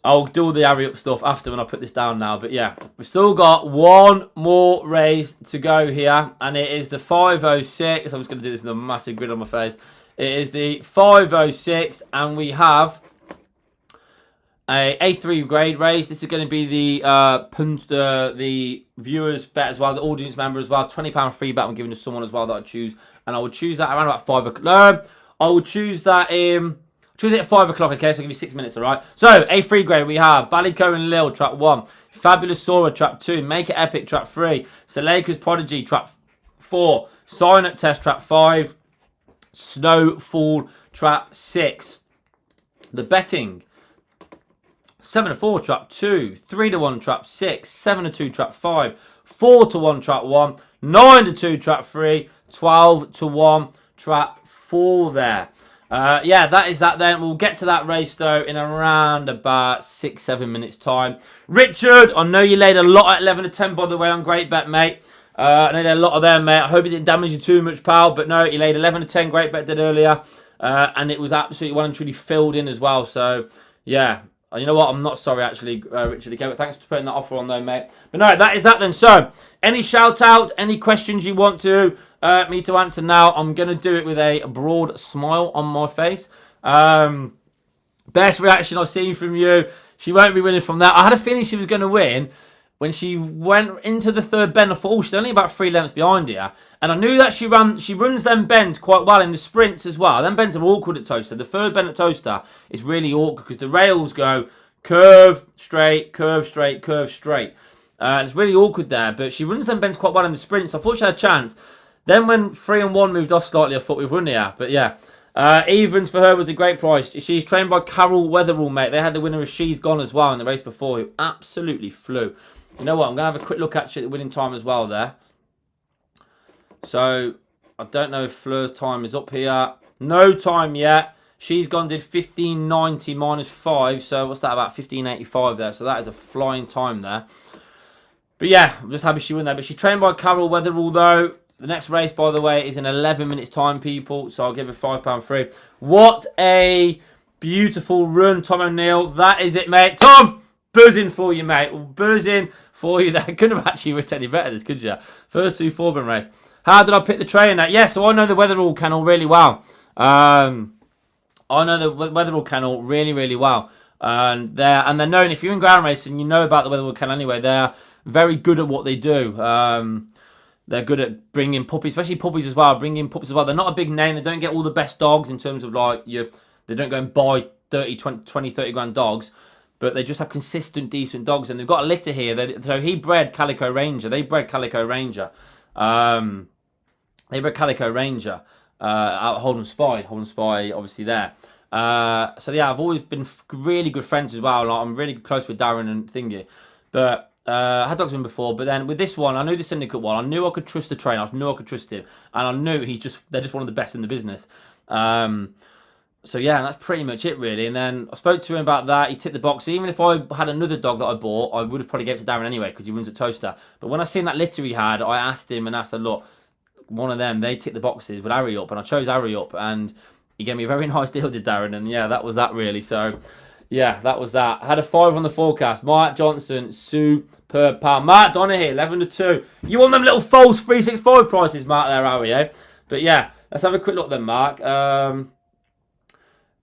I'll do all the hurry up stuff after when I put this down now. But yeah, we've still got one more race to go here. And it is the 506. I'm just going to do this in a massive grid on my face. It is the 506. And we have a A3 grade race. This is going to be the viewers bet as well, the audience member as well. £20 free bet I'm giving to someone as well that I choose. And I will choose that around about 5 o'clock. I will choose that choose it at 5 o'clock, okay? So I'll give you 6 minutes, all right? So, A3 grade, we have Ballycohen Lil, track 1. Fabulous Sora, track 2. Make It Epic, track 3. Saleka's Prodigy, track 4. Silent Test, track 5. Snowfall, track 6. The betting. 7-4, trap 2. 3-1, trap 6. 7-2, trap 5. 4-1, trap 1. 9-2, trap 3. 12-1, trap 4 there. Yeah, that is that then. We'll get to that race, though, in around about 6-7 minutes' time. Richard, I know you laid a lot at 11-10, by the way, on Great Bet, mate. I know you laid a lot of them, mate. I hope it didn't damage you too much, pal. But no, you laid 11-10, Great Bet did earlier. And it was absolutely well and truly filled in as well. So, yeah. You know what? I'm not sorry, actually, Richard. Okay, but thanks for putting that offer on, though, mate. But no, that is that then. So, any shout-out, any questions you want to me to answer now, I'm going to do it with a broad smile on my face. Best reaction I've seen from you. she won't be winning from that. I had a feeling she was going to win. When she went into the third bend, I thought, oh, she's only about 3 lengths behind here. And I knew that she runs them bends quite well in the sprints as well. Them bends are awkward at Toaster. The third bend at Toaster is really awkward because the rails go curve, straight, curve, straight, curve, straight. And it's really awkward there. But she runs them bends quite well in the sprints. So I thought she had a chance. Then when 3 and 1 moved off slightly, I thought we'd won here. But yeah, evens for her was a great price. She's trained by Carol Weatherall, mate. They had the winner of She's Gone as well in the race before, who absolutely flew. You know what? I'm going to have a quick look actually at the winning time as well there. So, I don't know if Fleur's time is up here. No time yet. She's Gone did 15.90 minus 5. So, what's that about? 15.85 there. So, that is a flying time there. But yeah, I'm just happy she won there. But she's trained by Carol Weatherall though. The next race, by the way, is in 11 minutes time, people. So, I'll give her £5 free. What a beautiful run, Tom O'Neill. That is it, mate. Tom! Buzzing for you, mate. Buzzing for you there. Couldn't have actually written any better, this, could you? First 2 4-burn race. How did I pick the train? Yeah, so I know the Weatherall Kennel really well. I know the Weatherall Kennel really, really well. And they're known, if you're in ground racing, you know about the Weatherall Kennel anyway. They're very good at what they do. They're good at bringing puppies, especially puppies as well. Bringing puppies as well. They're not a big name. They don't get all the best dogs in terms of like, they don't go and buy 20, 30 grand dogs. But they just have consistent, decent dogs. And they've got a litter here. So he bred Calico Ranger. They bred Calico Ranger. They bred Calico Ranger out of Holden Spy. Holden Spy, obviously, there. So, yeah, I've always been really good friends as well. Like, I'm really close with Darren and Thingy. But I had dogs with him before. But then with this one, I knew the Syndicate one. I knew I could trust the trainer. I knew I could trust him. And I knew they're just one of the best in the business. So, yeah, that's pretty much it, really. And then I spoke to him about that. He ticked the box. Even if I had another dog that I bought, I would have probably gave it to Darren anyway because he runs at Toaster. But when I seen that litter he had, I asked him and asked him, look, one of them, they ticked the boxes with Harry up. And I chose Harry up. And he gave me a very nice deal, did Darren. And, yeah, that was that, really. So, yeah, that was that. I had a 5 on the forecast. Mark Johnson, superb pound. Mark Donaghy, 11-2. You want them little false 365 prices, Mark, there, are we, eh? But, yeah, let's have a quick look then, Mark.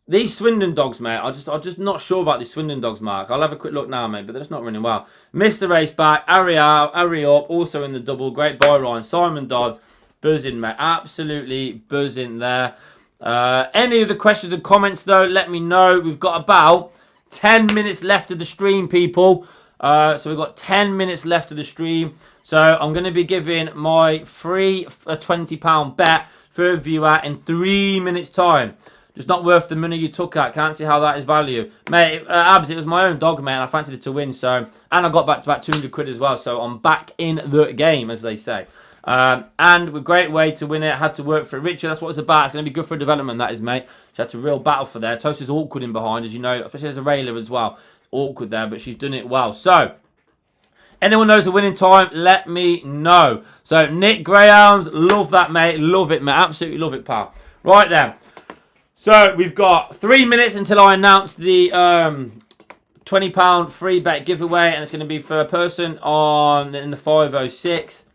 These Swindon dogs, mate, I'm just not sure about these Swindon dogs, Mark. I'll have a quick look now, mate, but they're just not running well. Missed the race back. Harry out, Harry up, also in the double. Great buy, Ryan. Simon Dodds, buzzing, mate. Absolutely buzzing there. Any other questions and comments, though, let me know. We've got about 10 minutes left of the stream, people. So we've got 10 minutes left of the stream. So I'm going to be giving my free £20 bet for a viewer in 3 minutes' time. Just not worth the money you took out. Can't see how that is value. Mate, Abs, it was my own dog, mate, and I fancied it to win. So, and I got back to about 200 quid as well. So I'm back in the game, as they say. And a great way to win it. Had to work for it. Richard, that's what it's about. It's going to be good for development, that is, mate. She had to real battle for there. Toaster's awkward in behind, as you know, especially as a railer as well. Awkward there, but she's done it well. So, anyone knows the winning time, let me know. So, Nick Greyhounds, love that, mate. Love it, mate. Absolutely love it, pal. Right then. So, we've got 3 minutes until I announce the £20 free bet giveaway. And it's going to be for a person in the 506.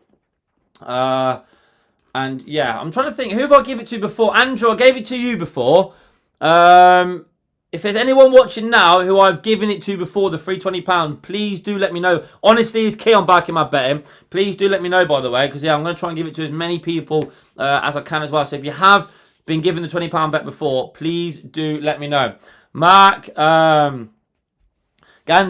And, yeah, I'm trying to think. Who have I given it to before? Andrew, I gave it to you before. If there's anyone watching now who I've given it to before, the free £20, please do let me know. Honesty is key on backing my betting. Please do let me know, by the way. Because, yeah, I'm going to try and give it to as many people as I can as well. So, if you have been given the £20 bet before, please do let me know. Mark, Gandhi,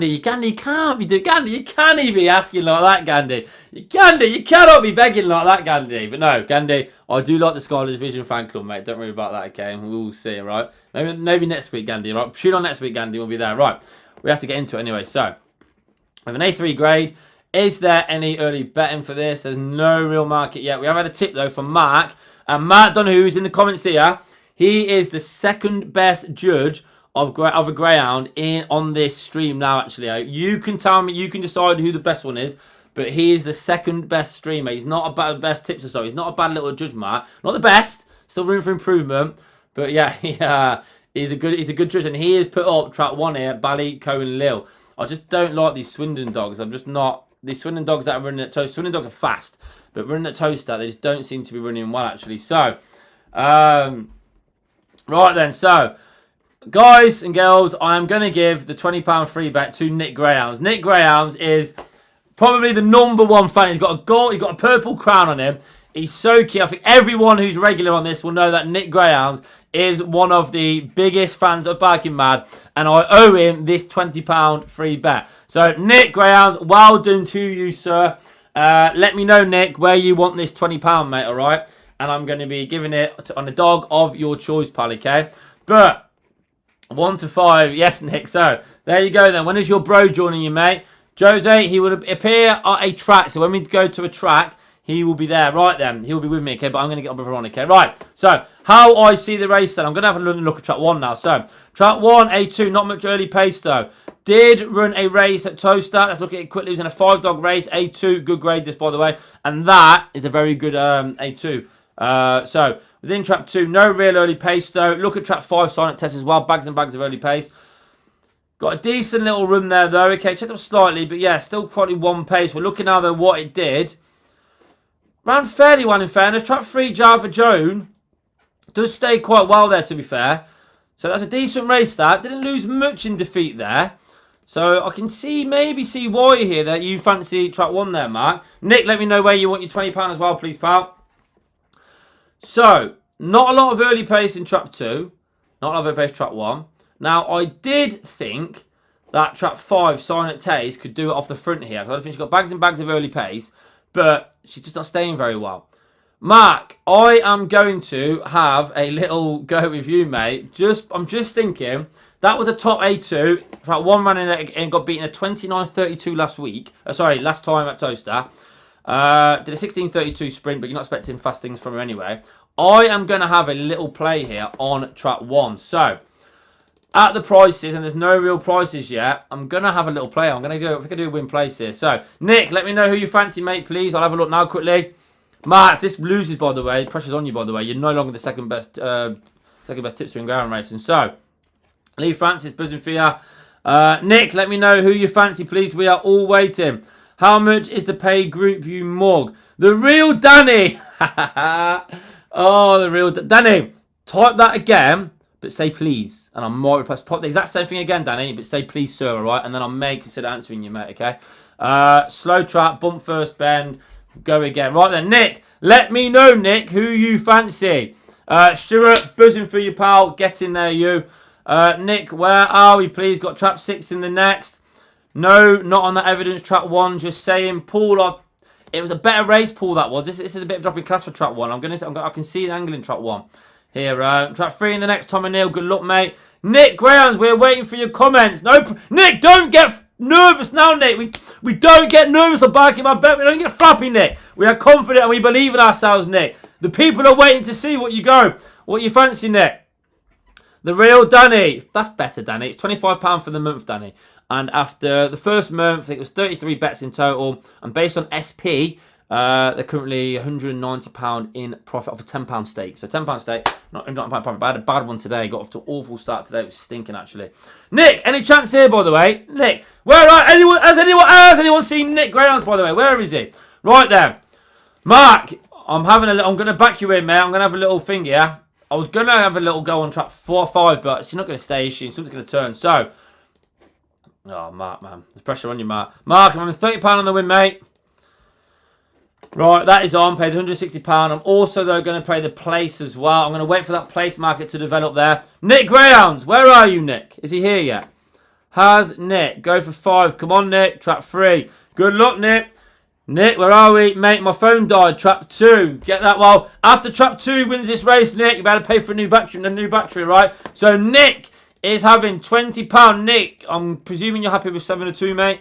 you can't be doing, Gandhi, you can't be asking like that, Gandhi. Gandhi, you cannot be begging like that, Gandhi. But no, Gandhi, I do like the Skylar's Vision fan club, mate. Don't worry about that, okay? We'll see, right? Maybe next week, Gandhi, right? Shoot on next week, Gandhi, we'll be there. Right, we have to get into it anyway. So, we have an A3 grade. Is there any early betting for this? There's no real market yet. We have had a tip, though, from Mark. And Matt Donahue, who's in the comments here, he is the second best judge of a greyhound on this stream now, actually. You can tell me, you can decide who the best one is, but he is the second best streamer. He's not a bad best tips or so. He's not a bad little judge, Matt. Not the best, still room for improvement. But yeah, he's a good judge, and he has put up track 1 here, Bally, Cohen, Lil. I just don't like these Swindon dogs. I'm just not. These Swindon dogs that are running at Toaster, Swindon dogs are fast, but running at Toaster, they just don't seem to be running well, actually. So, right then, so guys and girls, I am going to give the £20 free bet to Nick Greyhounds. Nick Greyhounds is probably the #1 fan. He's got a gold, he's got a purple crown on him. He's so cute. I think everyone who's regular on this will know that Nick Greyhounds is one of the biggest fans of Barking Mad, and I owe him this £20 free bet. So, Nick Greyhounds, well done to you, sir. Let me know, Nick, where you want this £20, mate, all right? And I'm going to be giving it on a dog of your choice, pal, okay? But 1 to 5, yes, Nick. So, there you go then. When is your bro joining you, mate? Jose, he will appear at a track. So, when we go to a track, he will be there. Right then, he'll be with me, okay? But I'm going to get on with Ron, okay? Right, so how I see the race then. I'm going to have a look at track 1 now. So, track 1, A2, not much early pace though. Did run a race at TOWCESTER. Let's look at it quickly. It was in a 5-dog race, A2. Good grade this, by the way. And that is a very good A2. So, within track 2, no real early pace though. Look at track 5, silent test as well. Bags and bags of early pace. Got a decent little run there though. Okay, checked up slightly, but yeah, still probably 1 pace. We're looking now though what it did. Ran fairly well in fairness. Track 3, Java Joan does stay quite well there, to be fair. So that's a decent race that. Didn't lose much in defeat there. So I can maybe see why here that you fancy track 1 there, Mark. Nick, let me know where you want your £20 as well, please, pal. So, not a lot of early pace in track 2. Not a lot of early pace track 1. Now, I did think that track 5, Silent Taze, could do it off the front here. Because I think she's got bags and bags of early pace. But she's just not staying very well. Mark, I am going to have a little go with you, mate. I'm just thinking, that was a top A2. Track 1 ran in and got beaten a 29.32 last week. Last time at TOWCESTER. Did a 16.32 sprint, but you're not expecting fast things from her anyway. I am going to have a little play here on track 1. So, at the prices, and there's no real prices yet, I'm going to have a little play. I'm going to go, if we can do a win place here. So, Nick, let me know who you fancy, mate, please. I'll have a look now quickly. Mark, if this loses, by the way, pressure's on you, by the way. You're no longer the second best tipster in Greyhound Racing. So, Lee Francis, buzzing for you. Nick, let me know who you fancy, please. We are all waiting. How much is the paid group, you mug? The real Danny. Oh, the real Danny. Type that again, but say please. And I might request pop the exact same thing again, Danny, but say please, sir, all right? And then I may consider answering you, mate, okay? Slow trap, bump first bend, go again. Right then, Nick, let me know, Nick, who you fancy. Stuart, buzzing for you, pal. Get in there, you. Nick, where are we, please? Got trap 6 in the next. No, not on that evidence. Track 1, just saying. Paul, it was a better race, Paul, that was. This is a bit of dropping class for track 1. I can see the angle in track 1. Here, track 3 in the next. Tom and Neil, good luck, mate. Nick Greyhounds, we're waiting for your comments. Nick, don't get nervous now, Nick. We don't get nervous on Barking Mad Bet. We don't get flappy, Nick. We are confident and we believe in ourselves, Nick. The people are waiting to see what you fancy, Nick. The real Danny. That's better, Danny. It's £25 for the month, Danny. And after the first month, I think it was 33 bets in total. And based on SP, they're currently £190 in profit off a £10 stake. So £10 stake, not £190 profit. But I had a bad one today. Got off to an awful start today. It was stinking, actually. Nick, any chance here, by the way? Nick, where are anyone? Has anyone seen Nick Greyhounds, by the way? Where is he? Right there. Mark, I'm going to back you in, mate. I'm going to have a little thing here. I was going to have a little go on track 4 or 5, but she's not going to stay, is she? Something's going to turn. So, oh, Mark, man. There's pressure on you, Mark. Mark, I'm on £30 on the win, mate. Right, that is on. Paid £160. I'm also, though, going to play the place as well. I'm going to wait for that place market to develop there. Nick Greyhounds, where are you, Nick? Is he here yet? Has Nick. Go for 5. Come on, Nick. Trap 3. Good luck, Nick. Nick, where are we? Mate, my phone died. Trap 2. Get that? Well, after Trap 2 wins this race, Nick, you better pay for a new battery, right? So, Nick is having £20. Nick, I'm presuming you're happy with 7 or 2, mate?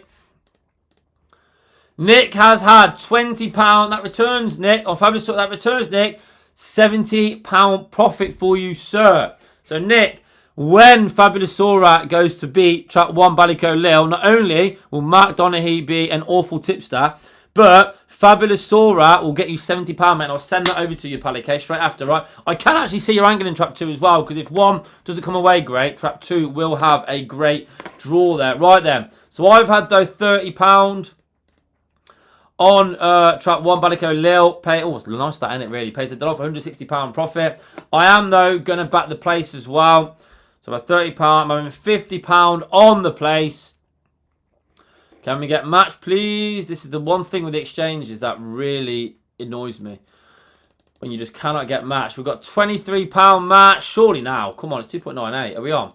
Nick has had £20. That returns, Nick. Oh, fabulous. That returns, Nick. £70 profit for you, sir. So, Nick, when Fabulous Sora goes to beat Track 1 Ballyco Lil, not only will Mark Donaghy be an awful tipster, but Fabulous Sora will get you £70, mate. And I'll send that over to you, pal, okay, straight after, right? I can actually see your angle in Track 2 as well, because if 1 doesn't come away great, Track 2 will have a great draw there. Right then. So I've had, though, £30 on Track 1 Ballyco Lil. It's nice that, isn't it, really? Pays $1 for £160 profit. I am, though, going to back the place as well. So about £30, I'm having £50 on the place. Can we get match, please? This is the one thing with the exchanges that really annoys me. When you just cannot get match. We've got £23 match. Surely now. Come on, it's 2.98. Are we on?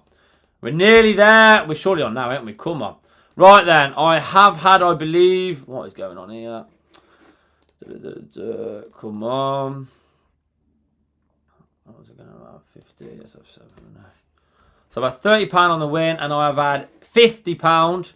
We're nearly there. We're surely on now, aren't we? Come on. Right then. I have had, I believe... What is going on here? Come on. What was it going to have? 50. Let's have 7. So I've had £30 on the win. And I have had £50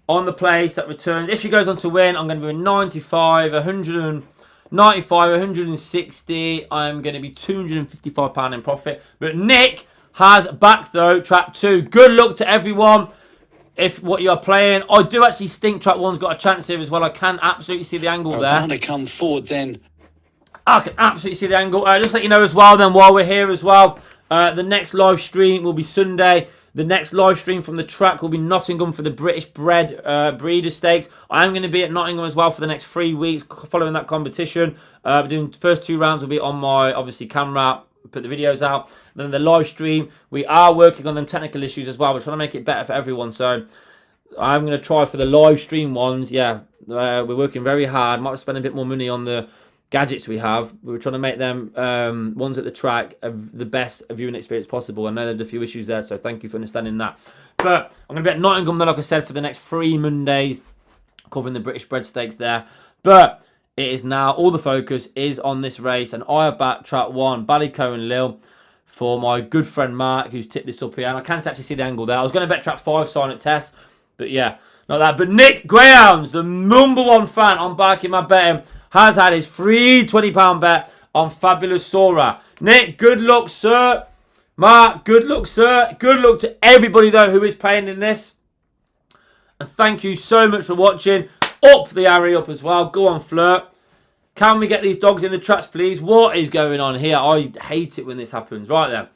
on the place that returns. If she goes on to win, I'm going to be 95, 195, 160. I'm going to be £255 in profit. But Nick has backed though, trap 2. Good luck to everyone. If what you are playing, I do actually think trap 1's got a chance here as well. I can absolutely see the angle there. Trying to come forward then. I can absolutely see the angle. Just let you know as well then, while we're here as well, the next live stream will be Sunday. The next live stream from the track will be Nottingham for the British Bred Breeder Stakes. I am going to be at Nottingham as well for the next 3 weeks following that competition. We're doing the first 2 rounds will be on my, obviously, camera, put the videos out. Then the live stream, we are working on them technical issues as well. We're trying to make it better for everyone. So I'm going to try for the live stream ones. Yeah, we're working very hard. Might spend a bit more money on the gadgets we have. We're trying to make them ones at the track the best viewing experience possible. I know there's a few issues there, so thank you for understanding that. But I'm going to be at Nottingham, like I said, for the next 3 Mondays, covering the British Bred Stakes there. But it is now, all the focus is on this race, and I have backed track 1, Ballycoe Lil, for my good friend Mark, who's tipped this up here. And I can't actually see the angle there. I was going to bet trap 5, Silent Test, but yeah, not that. But Nick Greyhounds, the #1 fan on backing my betting, has had his free £20 bet on Fabulous Sora. Nick, good luck, sir. Mark, good luck, sir. Good luck to everybody, though, who is paying in this. And thank you so much for watching. Up the array up as well. Go on, Flirt. Can we get these dogs in the traps, please? What is going on here? I hate it when this happens. Right then.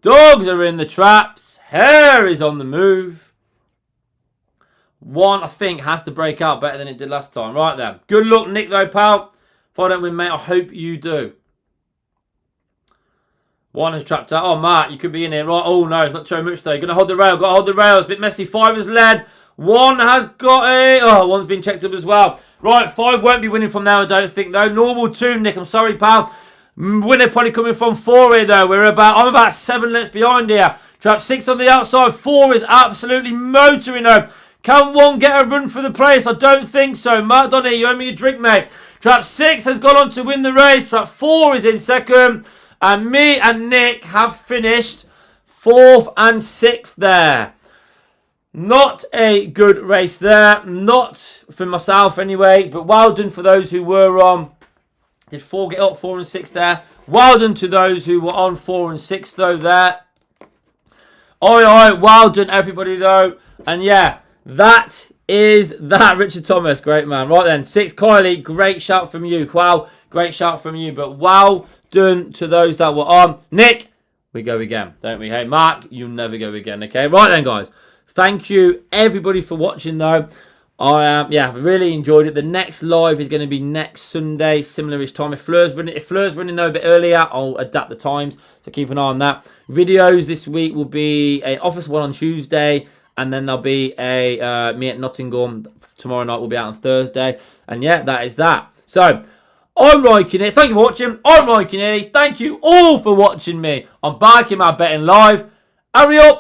Dogs are in the traps. Hair is on the move. 1, I think, has to break out better than it did last time. Right then. Good luck, Nick, though, pal. If I don't win, mate, I hope you do. 1 has trapped out. Oh, Matt, you could be in here. Right. Oh, no, it's not so much, though. You're going to hold the rail. Got to hold the rail. It's a bit messy. 5 has led. 1 has got a... Oh, 1's been checked up as well. Right, 5 won't be winning from now, I don't think, though. Normal 2, Nick. I'm sorry, pal. Winner probably coming from 4 here, though. I'm about 7 lengths behind here. Trap 6 on the outside. 4 is absolutely motoring home. Can 1 get a run for the place? I don't think so. Mark Donny, you owe me a drink, mate. Trap 6 has gone on to win the race. Trap 4 is in second. And me and Nick have finished 4th and 6th there. Not a good race there. Not for myself anyway. But well done for those who were on. Did 4 get up? 4 and 6 there. Well done to those who were on 4 and 6 though there. Oi, well done everybody though. And yeah, that is that. Richard Thomas, great man. Right then, 6 Kylie, great shout from you. Wow, great shout from you. But well done to those that were on. Nick, we go again, don't we? Hey, Mark, you never go again, okay? Right then, guys. Thank you, everybody, for watching, though. I've really enjoyed it. The next live is going to be next Sunday, similar-ish time. If Fleur's running, though, a bit earlier, I'll adapt the times, so keep an eye on that. Videos this week will be an office one on Tuesday, and then there'll be a me at Nottingham tomorrow night. Will be out on Thursday, and yeah, that is that. So, I'm Riking it. Thank you for watching. I'm Riking it. Thank you all for watching me. I'm back in my betting live. Hurry up.